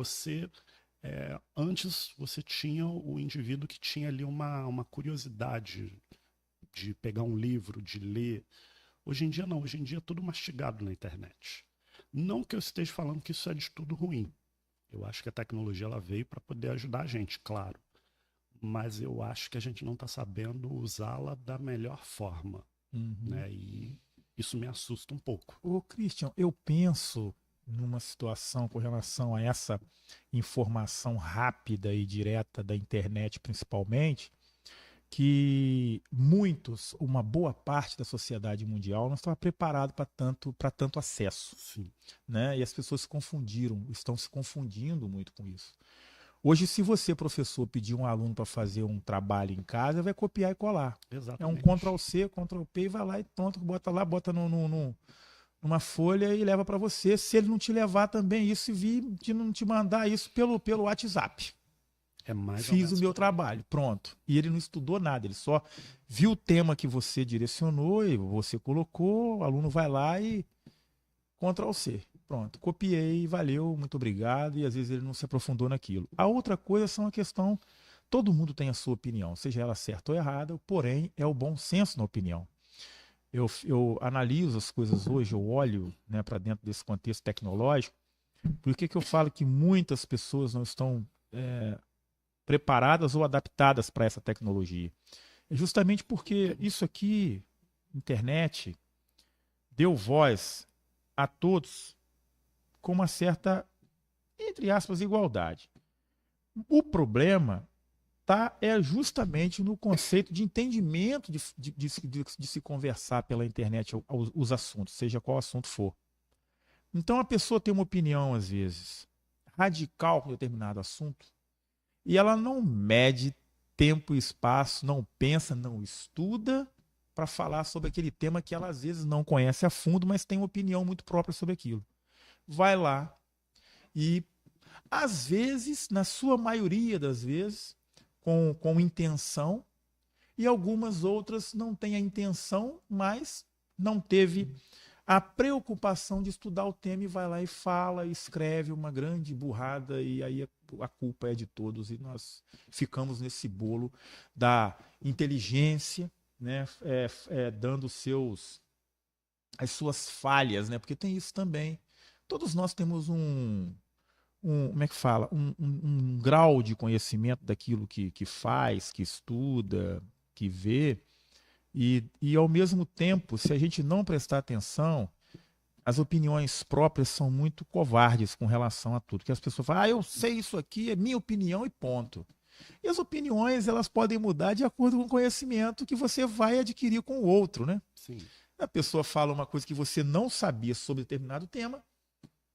antes você tinha o indivíduo que tinha ali uma curiosidade de pegar um livro, de ler. Hoje em dia não, hoje em dia é tudo mastigado na internet. Não que eu esteja falando que isso é de tudo ruim. Eu acho que a tecnologia ela veio para poder ajudar a gente, claro. Mas eu acho que a gente não está sabendo usá-la da melhor forma, Uhum. né? E isso me assusta um pouco. Ô, Christian, eu penso numa situação com relação a essa informação rápida e direta da internet, principalmente, que muitos, uma boa parte da sociedade mundial não estava preparado para tanto acesso, Sim, né? E as pessoas se confundiram, estão se confundindo muito com isso. Hoje, se você, professor, pedir um aluno para fazer um trabalho em casa, vai copiar e colar. É um exatamente. Ctrl+C, Ctrl+P e vai lá e pronto, bota lá, bota numa folha e leva para você. Se ele não te levar também isso e vir de não te mandar isso pelo WhatsApp. É mais ou Fiz o menos meu por aí. trabalho, pronto. E ele não estudou nada, ele só viu o tema que você direcionou e você colocou, o aluno vai lá e Ctrl+C. Pronto, copiei, valeu, muito obrigado, e às vezes ele não se aprofundou naquilo. A outra coisa são a questão, todo mundo tem a sua opinião, seja ela certa ou errada, porém é o bom senso na opinião. Eu analiso as coisas hoje, eu olho, né, para dentro desse contexto tecnológico, por que eu falo que muitas pessoas não estão preparadas ou adaptadas para essa tecnologia? É justamente porque isso aqui, internet, deu voz a todos com uma certa, entre aspas, igualdade. O problema é justamente no conceito de entendimento de se conversar pela internet os assuntos, seja qual assunto for. Então a pessoa tem uma opinião, às vezes, radical com determinado assunto, e ela não mede tempo e espaço, não pensa, não estuda para falar sobre aquele tema que ela às vezes não conhece a fundo, mas tem uma opinião muito própria sobre aquilo. Vai lá e, às vezes, na sua maioria das vezes, com intenção, e algumas outras não têm a intenção, mas não teve a preocupação de estudar o tema e vai lá e fala, escreve uma grande burrada e aí a culpa é de todos e nós ficamos nesse bolo da inteligência, né, dando as suas falhas, né, porque tem isso também. Todos nós temos como é que fala, um grau de conhecimento daquilo que faz, que estuda, que vê, e ao mesmo tempo, se a gente não prestar atenção, as opiniões próprias são muito covardes com relação a tudo. Que as pessoas falam, eu sei isso aqui, é minha opinião e ponto. E as opiniões, elas podem mudar de acordo com o conhecimento que você vai adquirir com o outro, né? Sim. A pessoa fala uma coisa que você não sabia sobre determinado tema,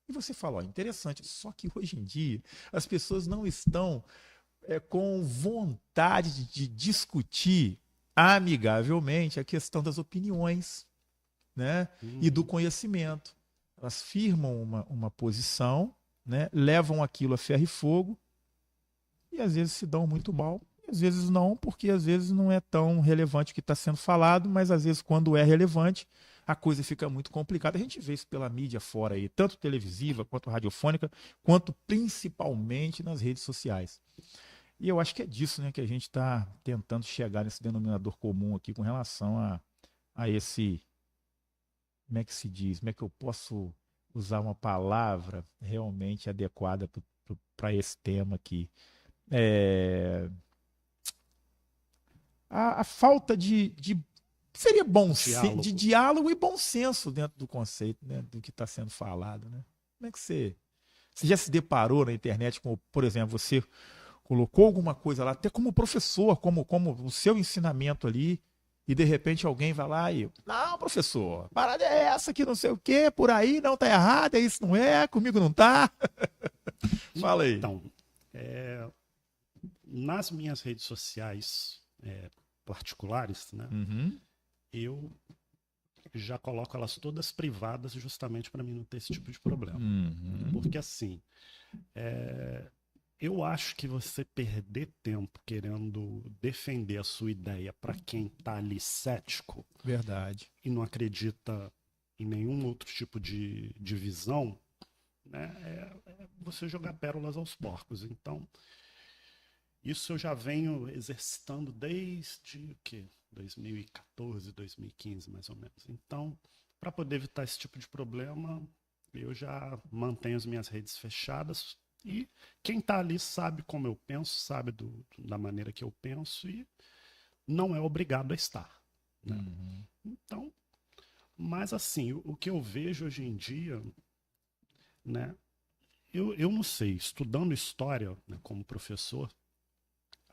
e você fala, ó, interessante. Só que hoje em dia, as pessoas não estão com vontade de discutir amigavelmente a questão das opiniões, né, e do Uhum. conhecimento. Elas firmam uma posição, né, levam aquilo a ferro e fogo e às vezes se dão muito mal, e às vezes não, porque às vezes não é tão relevante o que está sendo falado, mas às vezes quando é relevante a coisa fica muito complicada. A gente vê isso pela mídia fora aí, tanto televisiva quanto radiofônica, quanto principalmente nas redes sociais. E eu acho que é disso, né, que a gente está tentando chegar nesse denominador comum aqui com relação a esse, como é que se diz, como é que eu posso usar uma palavra realmente adequada para esse tema aqui. É, a falta seria de Diálogo. diálogo e bom senso dentro do conceito, né, do que está sendo falado, né? Como é que você já se deparou na internet com, por exemplo, você colocou alguma coisa lá, até como professor, como o seu ensinamento ali, e de repente alguém vai lá e, não, professor, a parada é essa que não sei o quê, por aí não tá errado, é isso não é, comigo não tá. Fala aí. Então, é, nas minhas redes sociais particulares, né, Uhum. eu já coloco elas todas privadas justamente para mim não ter esse tipo de problema. Uhum. Porque assim, eu acho que você perder tempo querendo defender a sua ideia para quem está ali cético Verdade. e não acredita em nenhum outro tipo de visão, né, é você jogar pérolas aos porcos. Então, isso eu já venho exercitando desde o quê? 2014, 2015, mais ou menos. Então, para poder evitar esse tipo de problema, eu já mantenho as minhas redes fechadas e quem está ali sabe como eu penso, sabe da maneira que eu penso e não é obrigado a estar, né? Uhum. Então, mas assim, o que eu vejo hoje em dia, né? Eu não sei, estudando história, né, como professor,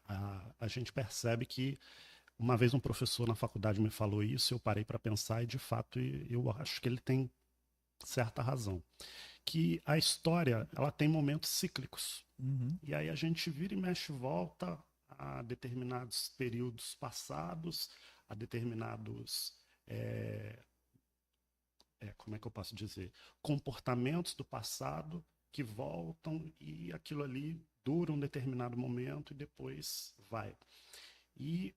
a gente percebe que uma vez um professor na faculdade me falou isso, eu parei para pensar e de fato eu acho que ele tem certa razão, que a história ela tem momentos cíclicos Uhum. e aí a gente vira e mexe e volta a determinados períodos passados, a determinados como é que eu posso dizer, comportamentos do passado que voltam e aquilo ali dura um determinado momento e depois vai. E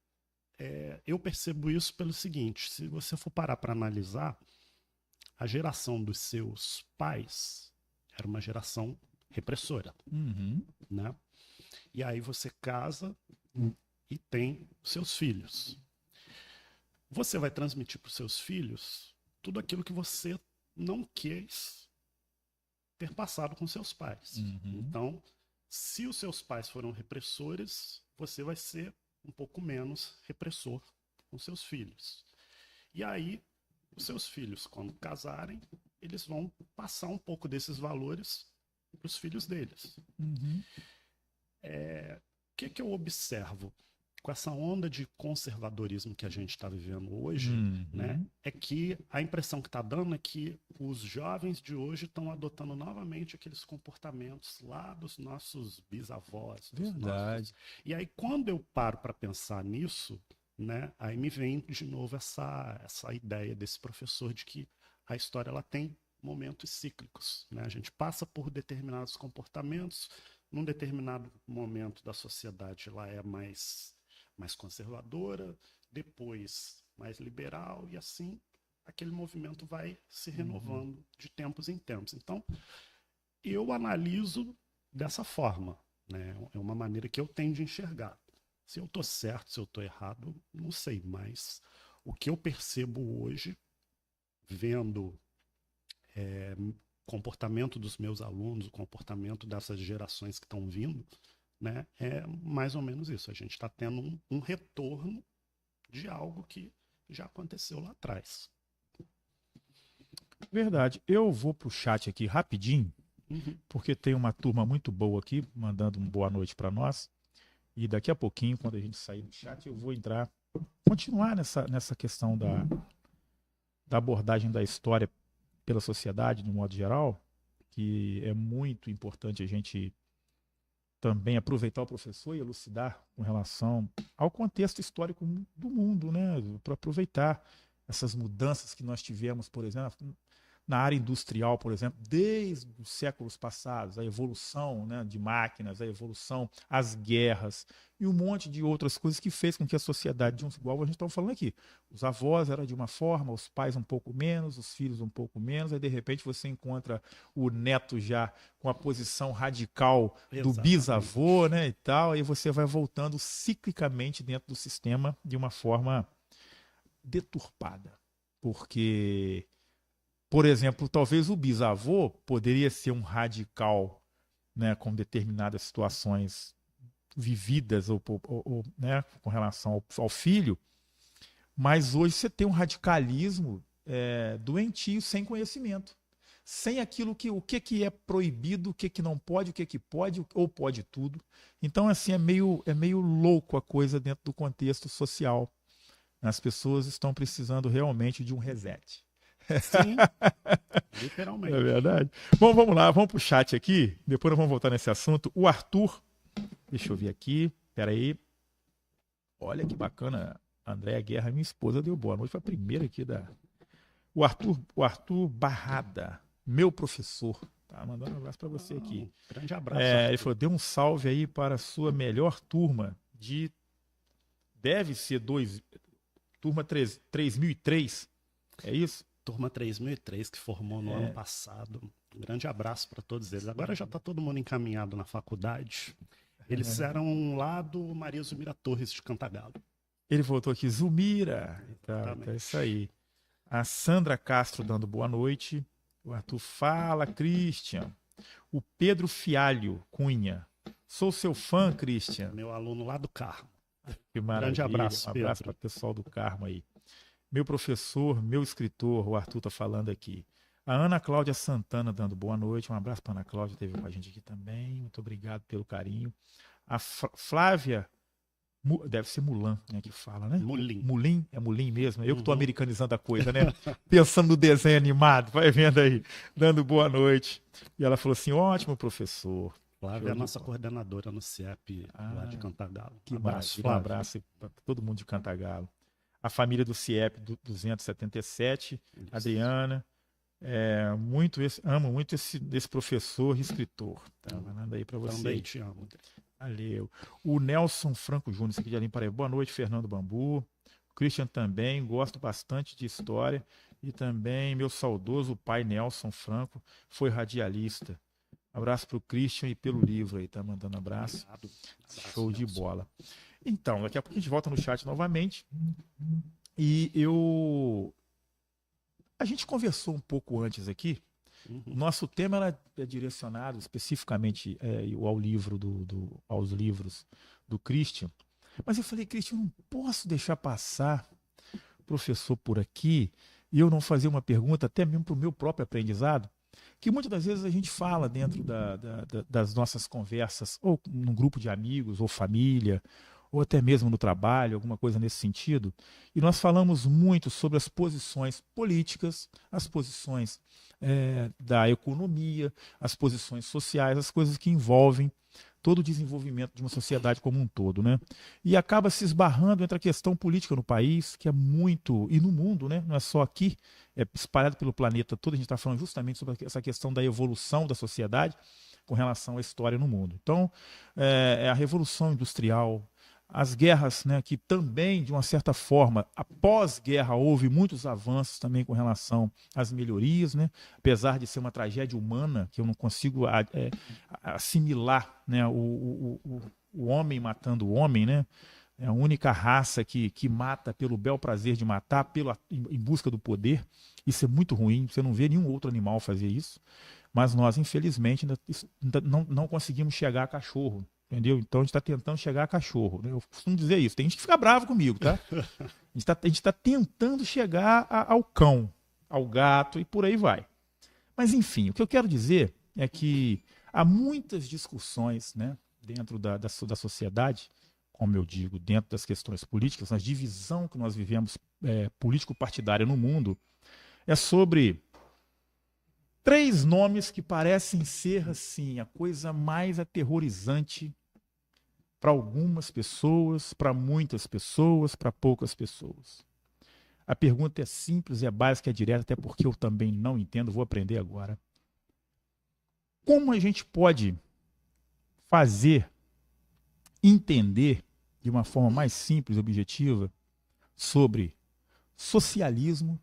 eu percebo isso pelo seguinte: se você for parar para analisar, a geração dos seus pais era uma geração repressora, Uhum. né? E aí você casa e tem seus filhos. Você vai transmitir para os seus filhos tudo aquilo que você não quis ter passado com seus pais. Uhum. Então, se os seus pais foram repressores, você vai ser um pouco menos repressor com seus filhos. E aí, os seus filhos, quando casarem, eles vão passar um pouco desses valores para os filhos deles. Uhum. O que eu observo com essa onda de conservadorismo que a gente está vivendo hoje, né, Uhum. é que a impressão que está dando é que os jovens de hoje estão adotando novamente aqueles comportamentos lá dos nossos bisavós, dos nossos. Verdade. E aí, quando eu paro para pensar nisso, né, aí me vem de novo essa ideia desse professor de que a história ela tem momentos cíclicos, né? A gente passa por determinados comportamentos, num determinado momento da sociedade ela é mais conservadora, depois mais liberal, e assim aquele movimento vai se Uhum. renovando de tempos em tempos. Então, eu analiso dessa forma, né? É uma maneira que eu tenho de enxergar. Se eu estou certo, se eu estou errado, não sei, mas o que eu percebo hoje, vendo comportamento dos meus alunos, o comportamento dessas gerações que estão vindo, né, é mais ou menos isso. A gente está tendo um retorno de algo que já aconteceu lá atrás. Verdade. Eu vou pro chat aqui rapidinho, Uhum. porque tem uma turma muito boa aqui, mandando uma boa noite para nós. E daqui a pouquinho, quando a gente sair do chat, eu vou continuar nessa questão da abordagem da história pela sociedade, de um modo geral, que é muito importante a gente também aproveitar o professor e elucidar com relação ao contexto histórico do mundo, né? Para aproveitar essas mudanças que nós tivemos, por exemplo, na área industrial, por exemplo, desde os séculos passados, a evolução, né, de máquinas, a evolução, as guerras e um monte de outras coisas que fez com que a sociedade, igual a gente estava falando aqui, os avós eram de uma forma, os pais um pouco menos, os filhos um pouco menos, aí de repente você encontra o neto já com a posição radical do bisavô, né, e tal, aí você vai voltando ciclicamente dentro do sistema de uma forma deturpada, porque, por exemplo, talvez o bisavô poderia ser um radical, né, com determinadas situações vividas né, com relação ao filho, mas hoje você tem um radicalismo doentio, sem conhecimento, sem aquilo o que é proibido, o que não pode, o que pode ou pode tudo. Então, assim, é meio louco a coisa dentro do contexto social. As pessoas estão precisando realmente de um reset. Sim, literalmente. É verdade. Bom, vamos lá, vamos pro chat aqui, depois nós vamos voltar nesse assunto. O Arthur, deixa eu ver aqui, peraí. Olha que bacana, Andréa Guerra, minha esposa, deu boa noite, foi a primeira aqui da... O Arthur Barrada, meu professor, tá mandando um abraço para você aqui. Grande abraço. Ele falou, dê um salve aí para a sua melhor turma de... Deve ser turma 3003, é isso? Turma 3003, que formou no ano passado. Um grande abraço para todos eles. Agora já está todo mundo encaminhado na faculdade. Eles eram lá do Maria Zumira Torres de Cantagalo. Ele voltou aqui, Zumira. Então é isso aí. A Sandra Castro dando boa noite. O Arthur fala, Christian. O Pedro Fialho Cunha. Sou seu fã, Christian. Meu aluno lá do Carmo. Que maravilha. Grande abraço, um abraço para o pessoal do Carmo aí. Meu professor, meu escritor, o Arthur está falando aqui. A Ana Cláudia Santana dando boa noite. Um abraço para a Ana Cláudia, esteve com a gente aqui também. Muito obrigado pelo carinho. A Flávia, deve ser Mulan, né, que fala, né? Mulim. É Mulim mesmo. Eu que estou americanizando a coisa, né? Pensando no desenho animado, vai vendo aí, dando boa noite. E ela falou assim, ótimo professor. Flávia é a nossa coordenadora no CIEP lá de Cantagalo. Que abraço, Flávia. Um abraço para todo mundo de Cantagalo. A família do CIEP 277, isso. Adriana. Amo muito esse professor e escritor. Tá mandando aí para você. Também te amo. Valeu. O Nelson Franco Júnior, aqui de Alim Paraíba. Boa noite, Fernando Bambu. O Christian também, gosto bastante de história. E também meu saudoso pai Nelson Franco foi radialista. Abraço para o Christian e pelo livro aí, tá mandando abraço. Show de bola. Então, daqui a pouco a gente volta no chat novamente. E a gente conversou um pouco antes aqui. Nosso tema é direcionado especificamente aos livros do Christian. Mas eu falei, Christian, eu não posso deixar passar o professor por aqui e eu não fazer uma pergunta, até mesmo para o meu próprio aprendizado, que muitas das vezes a gente fala dentro das nossas conversas, ou num grupo de amigos, ou família, ou até mesmo no trabalho, alguma coisa nesse sentido. E nós falamos muito sobre as posições políticas, as posições da economia, as posições sociais, as coisas que envolvem todo o desenvolvimento de uma sociedade como um todo, né? E acaba se esbarrando entre a questão política no país, que é muito, e no mundo, né? Não é só aqui, é espalhado pelo planeta todo. A gente está falando justamente sobre essa questão da evolução da sociedade com relação à história no mundo. Então, a Revolução Industrial, as guerras, né, que também, de uma certa forma, após guerra, houve muitos avanços também com relação às melhorias, né, apesar de ser uma tragédia humana, que eu não consigo assimilar, né, o homem matando o homem, né, é a única raça que mata pelo bel prazer de matar, em busca do poder. Isso é muito ruim, você não vê nenhum outro animal fazer isso, mas nós, infelizmente, ainda não conseguimos chegar a cachorro. Entendeu? Então a gente está tentando chegar a cachorro. Né? Eu costumo dizer isso. Tem gente que fica bravo comigo, tá? A gente tá tentando chegar ao cão, ao gato e por aí vai. Mas enfim, o que eu quero dizer é que há muitas discussões, né, dentro da sociedade, como eu digo, dentro das questões políticas, na divisão que nós vivemos político-partidária no mundo, é sobre 3 nomes que parecem ser assim a coisa mais aterrorizante para algumas pessoas, para muitas pessoas, para poucas pessoas. A pergunta é simples, é básica, é direta, até porque eu também não entendo, vou aprender agora. Como a gente pode fazer entender de uma forma mais simples e objetiva sobre socialismo,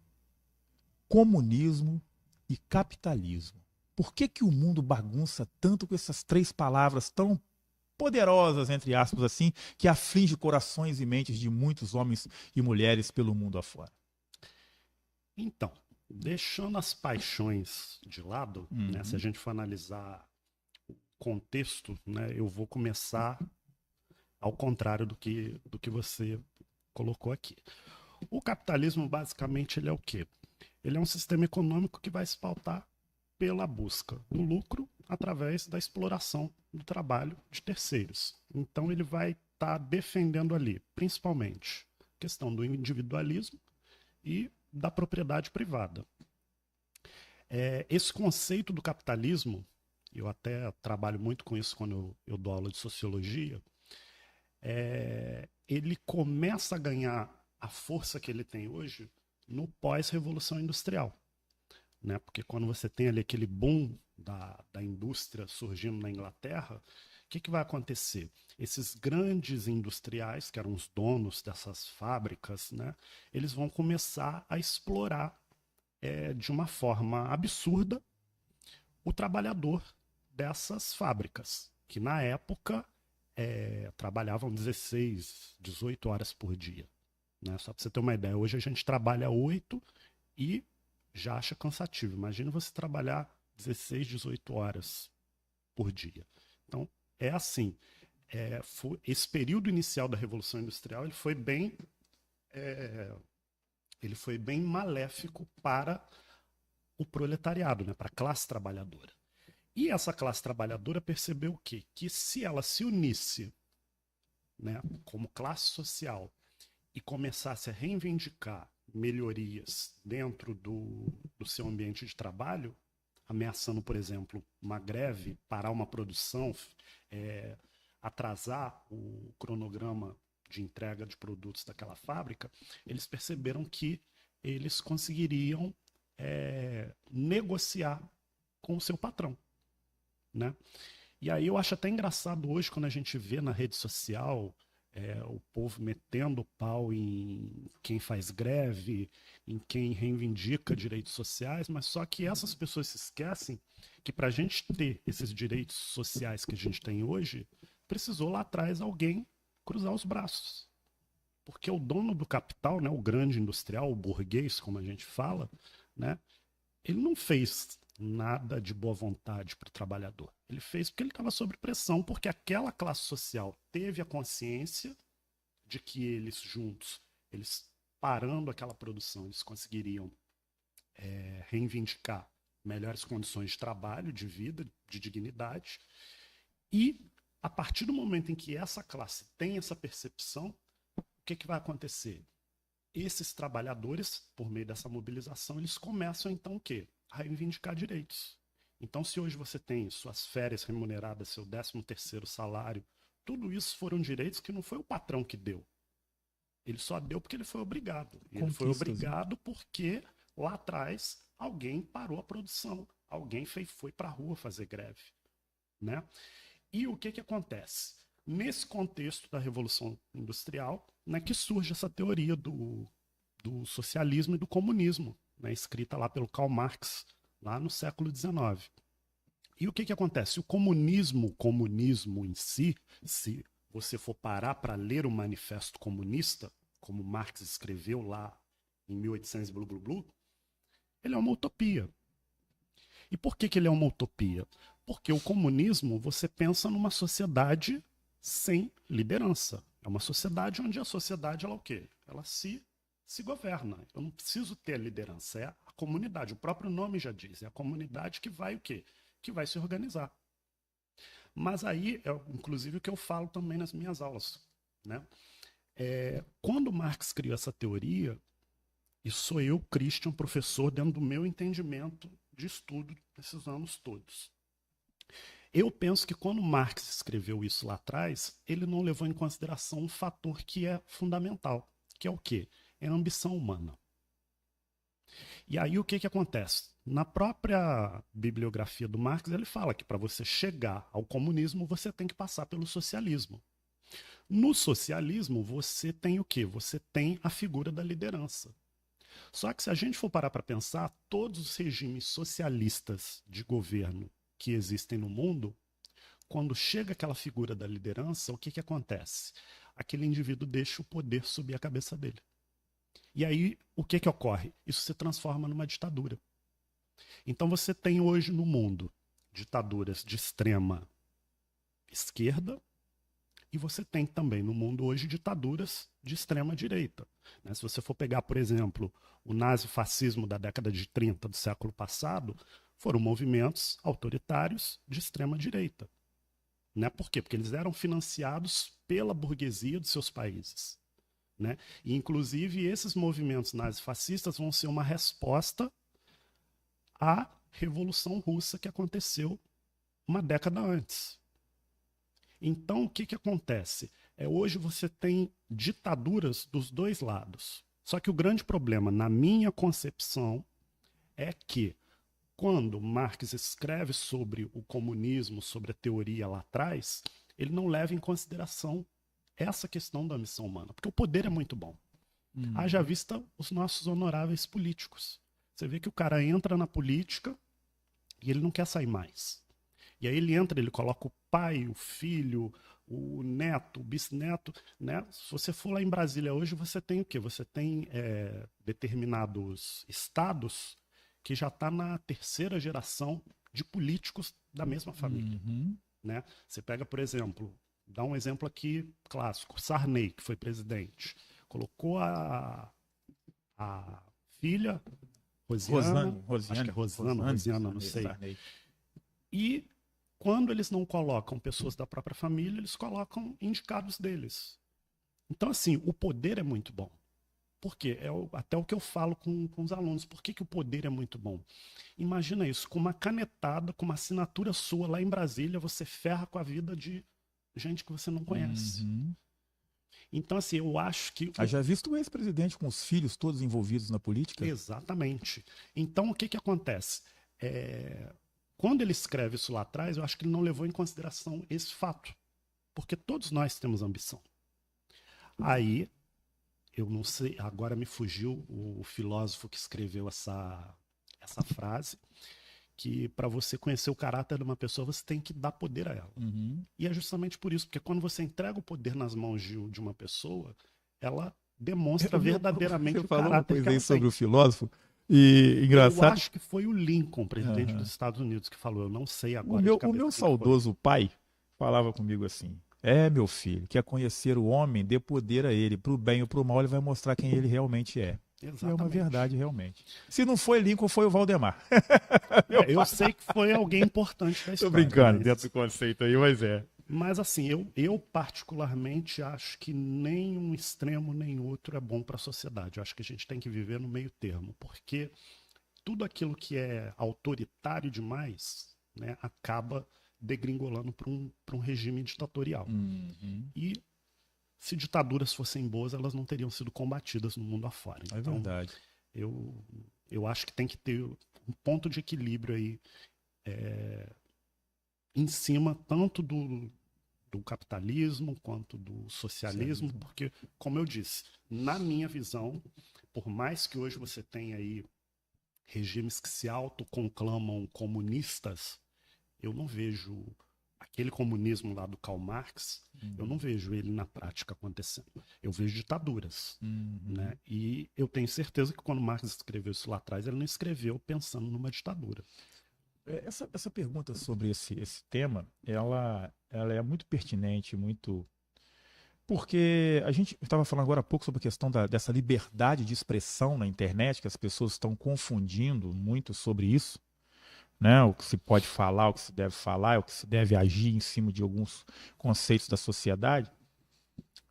comunismo e capitalismo? Por que que o mundo bagunça tanto com essas três palavras tão poderosas, entre aspas, assim, que aflige corações e mentes de muitos homens e mulheres pelo mundo afora? Então, deixando as paixões de lado, né, se a gente for analisar o contexto, né, eu vou começar ao contrário do que você colocou aqui. O capitalismo, basicamente, ele é o quê? Ele é um sistema econômico que vai se pautar pela busca do lucro através da exploração do trabalho de terceiros. Então, ele vai estar defendendo ali, principalmente, a questão do individualismo e da propriedade privada. Esse conceito do capitalismo, eu até trabalho muito com isso quando eu dou aula de sociologia, ele começa a ganhar a força que ele tem hoje no pós-revolução industrial, né? Porque quando você tem ali aquele boom da indústria surgindo na Inglaterra, o que vai acontecer? Esses grandes industriais, que eram os donos dessas fábricas, né, eles vão começar a explorar de uma forma absurda o trabalhador dessas fábricas, que na época trabalhavam 16, 18 horas por dia. Né? Só para você ter uma ideia, hoje a gente trabalha 8 e já acha cansativo. Imagina você trabalhar 16, 18 horas por dia. Então, é assim. Esse período inicial da Revolução Industrial ele foi bem maléfico para o proletariado, né? Para a classe trabalhadora. E essa classe trabalhadora percebeu o quê? Que se ela se unisse, né, como classe social e começasse a reivindicar melhorias dentro do seu ambiente de trabalho, ameaçando, por exemplo, uma greve, parar uma produção, atrasar o cronograma de entrega de produtos daquela fábrica, eles perceberam que eles conseguiriam negociar com o seu patrão, né? E aí eu acho até engraçado hoje quando a gente vê na rede social o povo metendo o pau em quem faz greve, em quem reivindica direitos sociais, mas só que essas pessoas se esquecem que para a gente ter esses direitos sociais que a gente tem hoje, precisou lá atrás alguém cruzar os braços. Porque o dono do capital, né, o grande industrial, o burguês, como a gente fala, né, ele não fez nada de boa vontade para o trabalhador. Ele fez porque ele estava sob pressão, porque aquela classe social teve a consciência de que eles juntos, eles parando aquela produção, eles conseguiriam reivindicar melhores condições de trabalho, de vida, de dignidade. E a partir do momento em que essa classe tem essa percepção, o que vai acontecer? Esses trabalhadores, por meio dessa mobilização, eles começam então o quê? A reivindicar direitos. Então, se hoje você tem suas férias remuneradas, seu 13º salário, tudo isso foram direitos que não foi o patrão que deu. Ele só deu porque ele foi obrigado. E ele foi obrigado porque lá atrás alguém parou a produção, alguém foi para a rua fazer greve, né? E o que acontece? Nesse contexto da Revolução Industrial, né, que surge essa teoria do socialismo e do comunismo, né, escrita lá pelo Karl Marx, lá no século XIX. E o que acontece? O comunismo em si, se você for parar para ler o Manifesto Comunista, como Marx escreveu lá em 1800, blu, blu, blu, ele é uma utopia. E por que ele é uma utopia? Porque o comunismo, você pensa numa sociedade sem liderança. É uma sociedade onde a sociedade, ela o quê? Ela se governa. Eu não preciso ter a liderança, é a comunidade. O próprio nome já diz, é a comunidade que vai o quê? Que vai se organizar. Mas aí, inclusive, o que eu falo também nas minhas aulas, né? Quando Marx criou essa teoria, e sou eu, Christian, professor, dentro do meu entendimento de estudo nesses anos todos. Eu penso que quando Marx escreveu isso lá atrás, ele não levou em consideração um fator que é fundamental, que é o quê? É a ambição humana. E aí o que que acontece? Na própria bibliografia do Marx, ele fala que para você chegar ao comunismo, você tem que passar pelo socialismo. No socialismo, você tem o quê? Você tem a figura da liderança. Só que se a gente for parar para pensar, todos os regimes socialistas de governo que existem no mundo, quando chega aquela figura da liderança, o que que acontece? Aquele indivíduo deixa o poder subir a cabeça dele. E aí, o que que ocorre? Isso se transforma numa ditadura. Então você tem hoje no mundo ditaduras de extrema esquerda e você tem também no mundo hoje ditaduras de extrema direita. Se você for pegar, por exemplo, o nazifascismo da década de 30 do século passado, foram movimentos autoritários de extrema direita. Por quê? Porque eles eram financiados pela burguesia dos seus países. E, inclusive, esses movimentos nazifascistas vão ser uma resposta à Revolução Russa que aconteceu uma década antes. Então, o que que acontece? Hoje você tem ditaduras dos dois lados. Só que o grande problema, na minha concepção, é que quando Marx escreve sobre o comunismo, sobre a teoria lá atrás, ele não leva em consideração essa questão da missão humana, porque o poder é muito bom. Haja vista os nossos honoráveis políticos. Você vê que o cara entra na política e ele não quer sair mais. E aí ele entra, ele coloca o pai, o filho, o neto, o bisneto. Se você for lá em Brasília hoje, você tem o quê? Você tem determinados estados que já está na terceira geração de políticos da mesma família. Você pega, por exemplo, dá um exemplo aqui clássico, Sarney, que foi presidente. Colocou a filha, Rosiana, acho que é Rosiana, não sei. Sarney. E quando eles não colocam pessoas da própria família, eles colocam indicados deles. Então, assim, o poder é muito bom. Por quê? Até o que eu falo com os alunos. Por que que o poder é muito bom? Imagina isso, com uma canetada, com uma assinatura sua lá em Brasília, você ferra com a vida de gente que você não conhece. Então, assim, eu acho que... Já visto o ex-presidente com os filhos todos envolvidos na política? Exatamente. Então, o que que acontece? Quando ele escreve isso lá atrás, eu acho que ele não levou em consideração esse fato. Porque todos nós temos ambição. Aí, eu não sei, agora me fugiu o filósofo que escreveu essa frase, que para você conhecer o caráter de uma pessoa, você tem que dar poder a ela. E é justamente por isso, porque quando você entrega o poder nas mãos de uma pessoa, ela demonstra verdadeiramente o caráter que ela sobre tem. o filósofo. E engraçado. Eu acho que foi o Lincoln, presidente dos Estados Unidos, que falou. Eu não sei agora. O meu saudoso pai falava comigo assim: meu filho, quer conhecer o homem, dê poder a ele. Pro bem ou pro mal, ele vai mostrar quem ele realmente é. Exatamente. É uma verdade, realmente. Se não foi Lincoln, foi o Valdemar. Eu sei que foi alguém importante da história. Tô brincando dentro do conceito aí, mas é. Mas assim, eu particularmente acho que nem um extremo nem outro é bom para a sociedade. Eu acho que a gente tem que viver no meio termo, porque tudo aquilo que é autoritário demais, acaba degringolando para um regime ditatorial. E se ditaduras fossem boas, elas não teriam sido combatidas no mundo afora. Então, é verdade. Eu acho que tem que ter um ponto de equilíbrio aí em cima tanto do capitalismo quanto do socialismo, porque, como eu disse, na minha visão, por mais que hoje você tenha aí regimes que se autoconclamam comunistas, eu não vejo aquele comunismo lá do Karl Marx, eu não vejo ele na prática acontecendo. Eu vejo ditaduras. E eu tenho certeza que quando Marx escreveu isso lá atrás, ele não escreveu pensando numa ditadura. Essa pergunta sobre esse tema, ela é muito pertinente, muito... Porque a gente estava falando agora há pouco sobre a questão dessa liberdade de expressão na internet, que as pessoas estão confundindo muito sobre isso. O que se pode falar, o que se deve falar, o que se deve agir em cima de alguns conceitos da sociedade,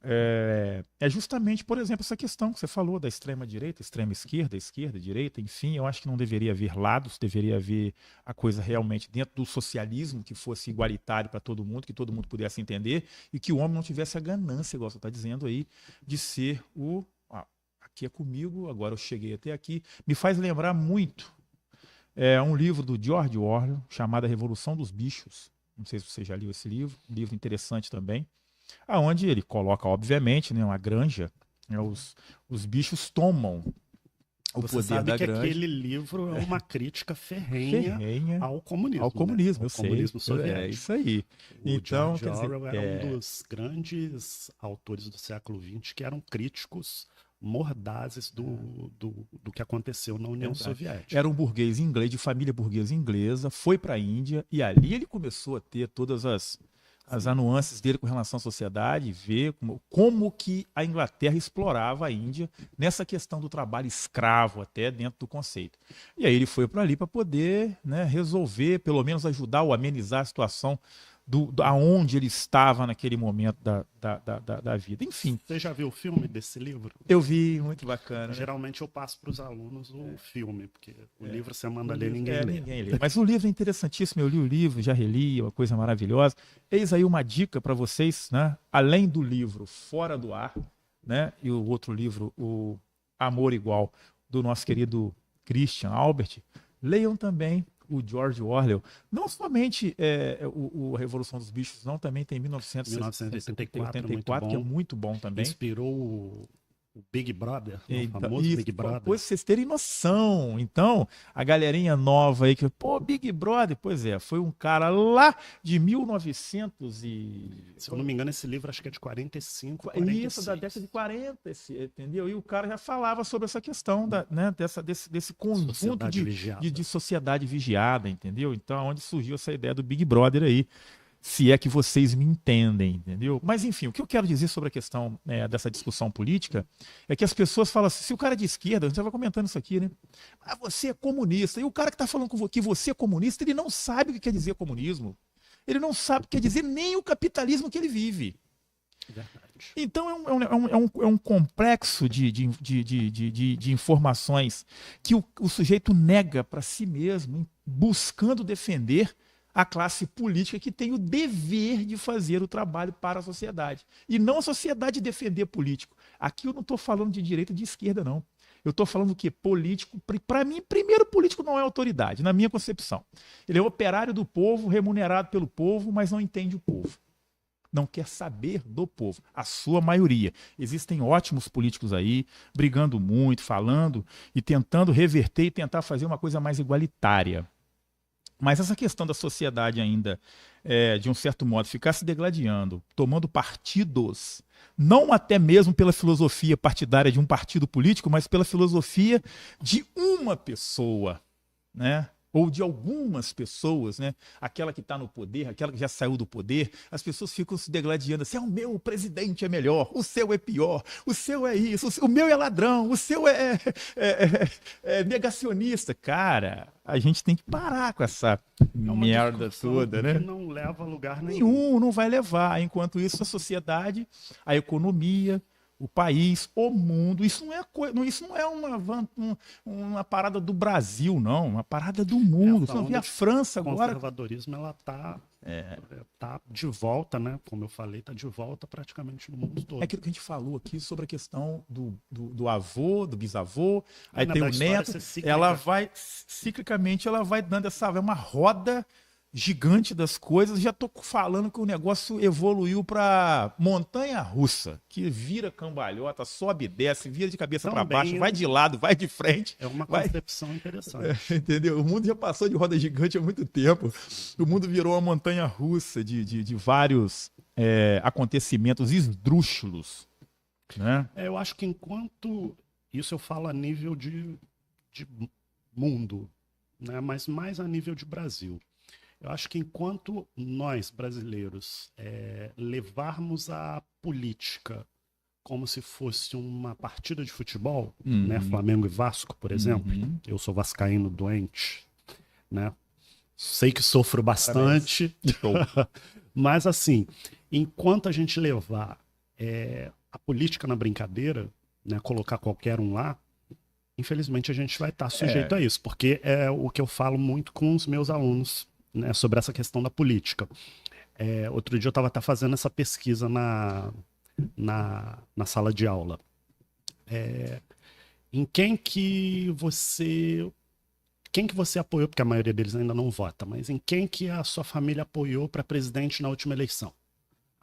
é justamente, por exemplo, essa questão que você falou da extrema-direita, extrema-esquerda, esquerda-direita, enfim, eu acho que não deveria haver lados, deveria haver a coisa realmente dentro do socialismo, que fosse igualitário para todo mundo, que todo mundo pudesse entender, e que o homem não tivesse a ganância, igual você está dizendo aí, de ser aqui é comigo, agora eu cheguei até aqui. Me faz lembrar muito um livro do George Orwell, chamado A Revolução dos Bichos. Não sei se você já leu esse livro, um livro interessante também, aonde ele coloca, obviamente, né, uma granja, né, os bichos tomam o Você poder sabe da que granja. aquele livro é uma crítica ferrenha ao comunismo. Ao comunismo, né? eu sei. Comunismo soviético. É isso aí. O Então, George Orwell era um dos grandes autores do século XX que eram críticos mordazes do que aconteceu na União Soviética. Era um burguês inglês, de família burguesa inglesa, foi para a Índia e ali ele começou a ter todas as nuances dele com relação à sociedade, ver como que a Inglaterra explorava a Índia nessa questão do trabalho escravo, até dentro do conceito. E aí ele foi para ali para poder, né, resolver, pelo menos ajudar ou amenizar a situação aonde ele estava naquele momento da vida. Enfim. Você já viu o filme desse livro? Eu vi, muito bacana. Né? Geralmente eu passo para os alunos o filme, porque o livro você manda ler, ninguém lê. Mas o livro é interessantíssimo, eu li o livro, já reli, uma coisa maravilhosa. Eis aí uma dica para vocês, né? Além do livro Fora do Ar, né? E o outro livro, o Amor Igual, do nosso querido Christian Albert, leiam também o George Orwell. Não somente a Revolução dos Bichos, não, também tem 1984, que é muito bom também. Inspirou o Big Brother, o famoso Big Brother. Pois vocês terem noção. Então, a galerinha nova aí que, Big Brother, pois é, foi um cara lá de 1900 e... Se eu não me engano, esse livro acho que é de 45, 46. Isso, da década de 40, entendeu? E o cara já falava sobre essa questão né, desse conjunto de sociedade vigiada, entendeu? Então, onde surgiu essa ideia do Big Brother aí. Se é que vocês me entendem, entendeu? Mas, enfim, o que eu quero dizer sobre a questão dessa discussão política é que as pessoas falam assim, se o cara é de esquerda, a gente estava comentando isso aqui, né? Ah, você é comunista. E o cara que está falando que você é comunista, ele não sabe o que quer dizer comunismo. Ele não sabe o que quer dizer nem o capitalismo que ele vive. Verdade. Então, é um complexo de informações que o sujeito nega para si mesmo, buscando defender a classe política que tem o dever de fazer o trabalho para a sociedade. E não a sociedade defender político. Aqui eu não estou falando de direita e de esquerda, não. Eu estou falando que político, para mim, primeiro, político não é autoridade, na minha concepção. Ele é operário do povo, remunerado pelo povo, mas não entende o povo. Não quer saber do povo, a sua maioria. Existem ótimos políticos aí, brigando muito, falando e tentando reverter e tentar fazer uma coisa mais igualitária. Mas essa questão da sociedade ainda, de um certo modo, ficar se degladiando, tomando partidos, não até mesmo pela filosofia partidária de um partido político, mas pela filosofia de uma pessoa, né? Ou de algumas pessoas, né? Aquela que está no poder, aquela que já saiu do poder, as pessoas ficam se degladiando assim, o meu presidente é melhor, o seu é pior, o seu é isso, o meu é ladrão, o seu é negacionista. Cara, a gente tem que parar com essa merda toda, né? Que não leva a lugar nenhum. Não vai levar. Enquanto isso, a sociedade, a economia, o país, o mundo, isso não é uma parada do Brasil, não, uma parada do mundo. Você não vê a França agora. O conservadorismo, ela tá de volta, né? Como eu falei, tá de volta praticamente no mundo todo. É aquilo que a gente falou aqui sobre a questão do avô, do bisavô, aí tem o neto, ciclicamente, ela vai dando uma roda gigante das coisas. Já estou falando que o negócio evoluiu para montanha-russa, que vira cambalhota, sobe e desce, vira de cabeça para baixo, vai de lado, vai de frente. É uma concepção interessante. Entendeu? O mundo já passou de roda gigante há muito tempo. O mundo virou uma montanha-russa de vários acontecimentos esdrúxulos. Né? Eu acho que enquanto... Isso eu falo a nível de mundo, né? Mas mais a nível de Brasil. Eu acho que enquanto nós, brasileiros, levarmos a política como se fosse uma partida de futebol, né? Flamengo e Vasco, por exemplo. Eu sou vascaíno doente, né? Sei que sofro bastante. Mas, assim, enquanto a gente levar a política na brincadeira, né? Colocar qualquer um lá, infelizmente a gente vai estar sujeito a isso. Porque é o que eu falo muito com os meus alunos, né, sobre essa questão da política. Outro dia eu estava fazendo essa pesquisa na sala de aula. em quem que você apoiou, porque a maioria deles ainda não vota, mas em quem que a sua família apoiou para presidente na última eleição?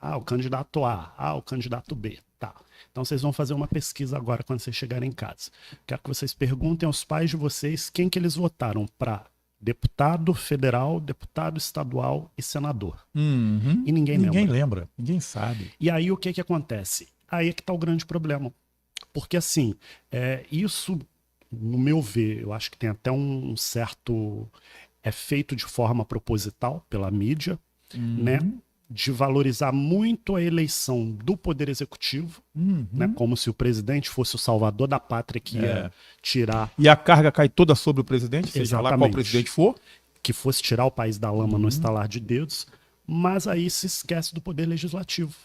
Ah, o candidato A. Ah, o candidato B. Tá. Então vocês vão fazer uma pesquisa agora quando vocês chegarem em casa. Quero que vocês perguntem aos pais de vocês quem que eles votaram para deputado federal, deputado estadual e senador. E ninguém lembra, ninguém sabe. E aí o que que acontece? Aí é que tá o grande problema. Porque assim, isso, no meu ver, eu acho que tem até um certo... É feito de forma proposital pela mídia, né? De valorizar muito a eleição do Poder Executivo, né? Como se o presidente fosse o salvador da pátria que ia tirar... E a carga cai toda sobre o presidente, seja lá qual presidente for. Que fosse tirar o país da lama no estalar de dedos, mas aí se esquece do Poder Legislativo.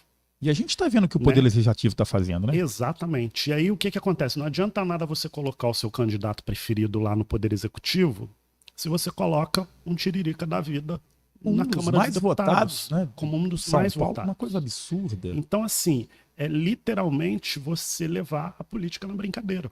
E a gente está vendo o que o Poder Legislativo está fazendo, né? Exatamente. E aí o que que acontece? Não adianta nada você colocar o seu candidato preferido lá no Poder Executivo se você coloca um tiririca da vida na Câmara dos Deputados, né? Como um dos São mais Paulo, votados. Uma coisa absurda. Então, assim, é literalmente você levar a política na brincadeira.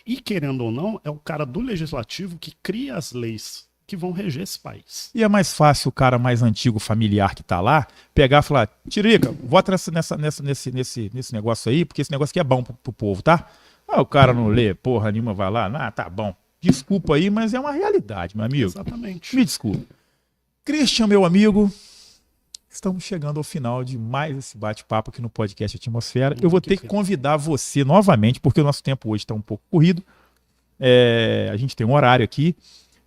E, querendo ou não, é o cara do Legislativo que cria as leis que vão reger esse país. E é mais fácil o cara mais antigo, familiar que tá lá, pegar e falar, Tiririca, vota nesse negócio aí, porque esse negócio aqui é bom pro povo, tá? Ah, o cara não lê porra nenhuma, vai lá, ah, tá bom. Desculpa aí, mas é uma realidade, meu amigo. Exatamente. Me desculpe. Christian, meu amigo, estamos chegando ao final de mais esse bate-papo aqui no podcast Atmosfera. Eu vou ter que convidar você novamente, porque o nosso tempo hoje está um pouco corrido. A gente tem um horário aqui.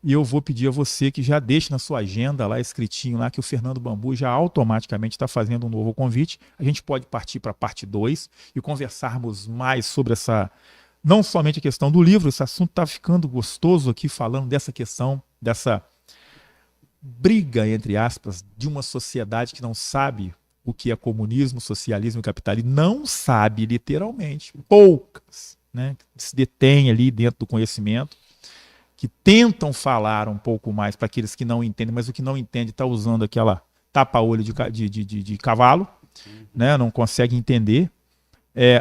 E eu vou pedir a você que já deixe na sua agenda lá escritinho lá que o Fernando Bambu já automaticamente está fazendo um novo convite. A gente pode partir para a parte 2 e conversarmos mais sobre essa, não somente a questão do livro, esse assunto está ficando gostoso aqui falando dessa questão, dessa briga, entre aspas, de uma sociedade que não sabe o que é comunismo, socialismo e capitalismo, não sabe literalmente, poucas, né, que se detêm ali dentro do conhecimento, que tentam falar um pouco mais para aqueles que não entendem, mas o que não entende está usando aquela tapa-olho de cavalo, né? Não consegue entender.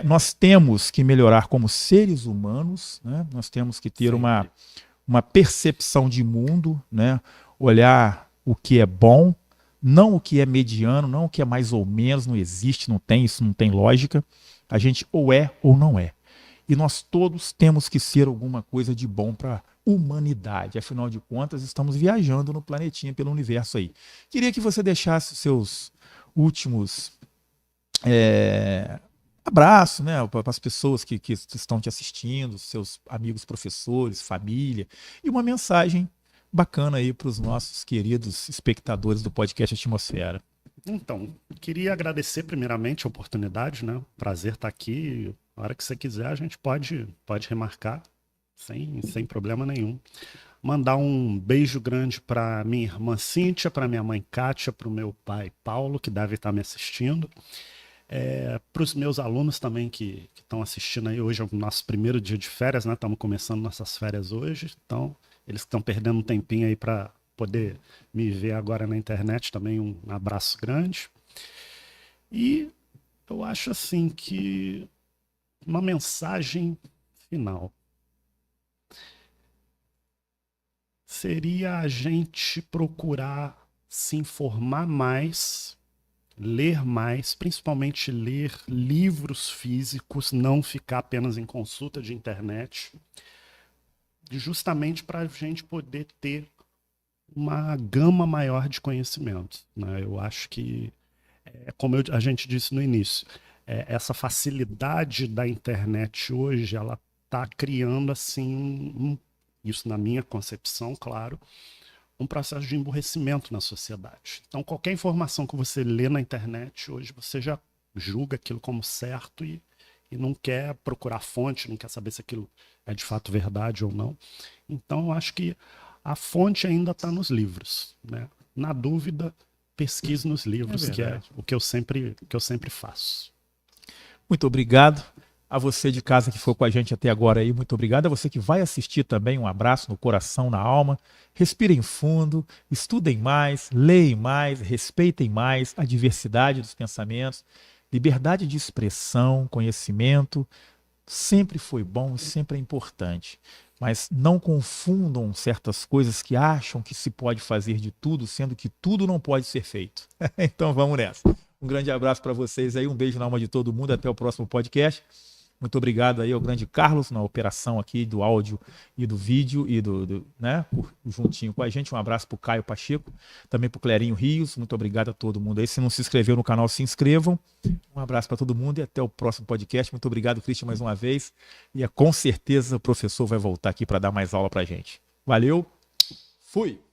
Nós temos que melhorar como seres humanos, né? Nós temos que ter uma percepção de mundo, né? Olhar o que é bom, não o que é mediano, não o que é mais ou menos, não existe, não tem, isso não tem lógica. A gente ou é ou não é. E nós todos temos que ser alguma coisa de bom para humanidade. Afinal de contas, estamos viajando no planetinha, pelo universo aí. Queria que você deixasse os seus últimos abraços, né, para as pessoas que estão te assistindo, seus amigos professores, família, e uma mensagem bacana aí para os nossos queridos espectadores do podcast Atmosfera. Então, queria agradecer primeiramente a oportunidade, né? Prazer estar aqui. A hora que você quiser, a gente pode remarcar. Sem problema nenhum. Mandar um beijo grande para minha irmã Cíntia, para minha mãe Kátia, para o meu pai Paulo, que deve estar me assistindo. Para os meus alunos também que estão assistindo aí. Hoje é o nosso primeiro dia de férias, né? Estamos começando nossas férias hoje. Então, eles estão perdendo um tempinho aí para poder me ver agora na internet. Também um abraço grande. E eu acho assim que uma mensagem final seria a gente procurar se informar mais, ler mais, principalmente ler livros físicos, não ficar apenas em consulta de internet, justamente para a gente poder ter uma gama maior de conhecimentos, né? Eu acho que, como a gente disse no início, essa facilidade da internet hoje, ela está criando assim isso na minha concepção, claro, um processo de emburrecimento na sociedade. Então, qualquer informação que você lê na internet, hoje você já julga aquilo como certo e não quer procurar fonte, não quer saber se aquilo é de fato verdade ou não. Então, eu acho que a fonte ainda está nos livros, né? Na dúvida, pesquise nos livros, que é o que eu sempre faço. Muito obrigado. A você de casa que foi com a gente até agora aí, muito obrigado. A você que vai assistir também, um abraço no coração, na alma. Respirem fundo, estudem mais, leem mais, respeitem mais a diversidade dos pensamentos, liberdade de expressão, conhecimento sempre foi bom e sempre é importante. Mas não confundam certas coisas que acham que se pode fazer de tudo, sendo que tudo não pode ser feito. Então vamos nessa. Um grande abraço para vocês aí, um beijo na alma de todo mundo, até o próximo podcast. Muito obrigado aí ao grande Carlos na operação aqui do áudio e do vídeo e né, juntinho com a gente. Um abraço para o Caio Pacheco, também para o Clerinho Rios. Muito obrigado a todo mundo aí. Se não se inscreveu no canal, se inscrevam. Um abraço para todo mundo e até o próximo podcast. Muito obrigado, Christian, mais uma vez. E com certeza o professor vai voltar aqui para dar mais aula para a gente. Valeu, fui!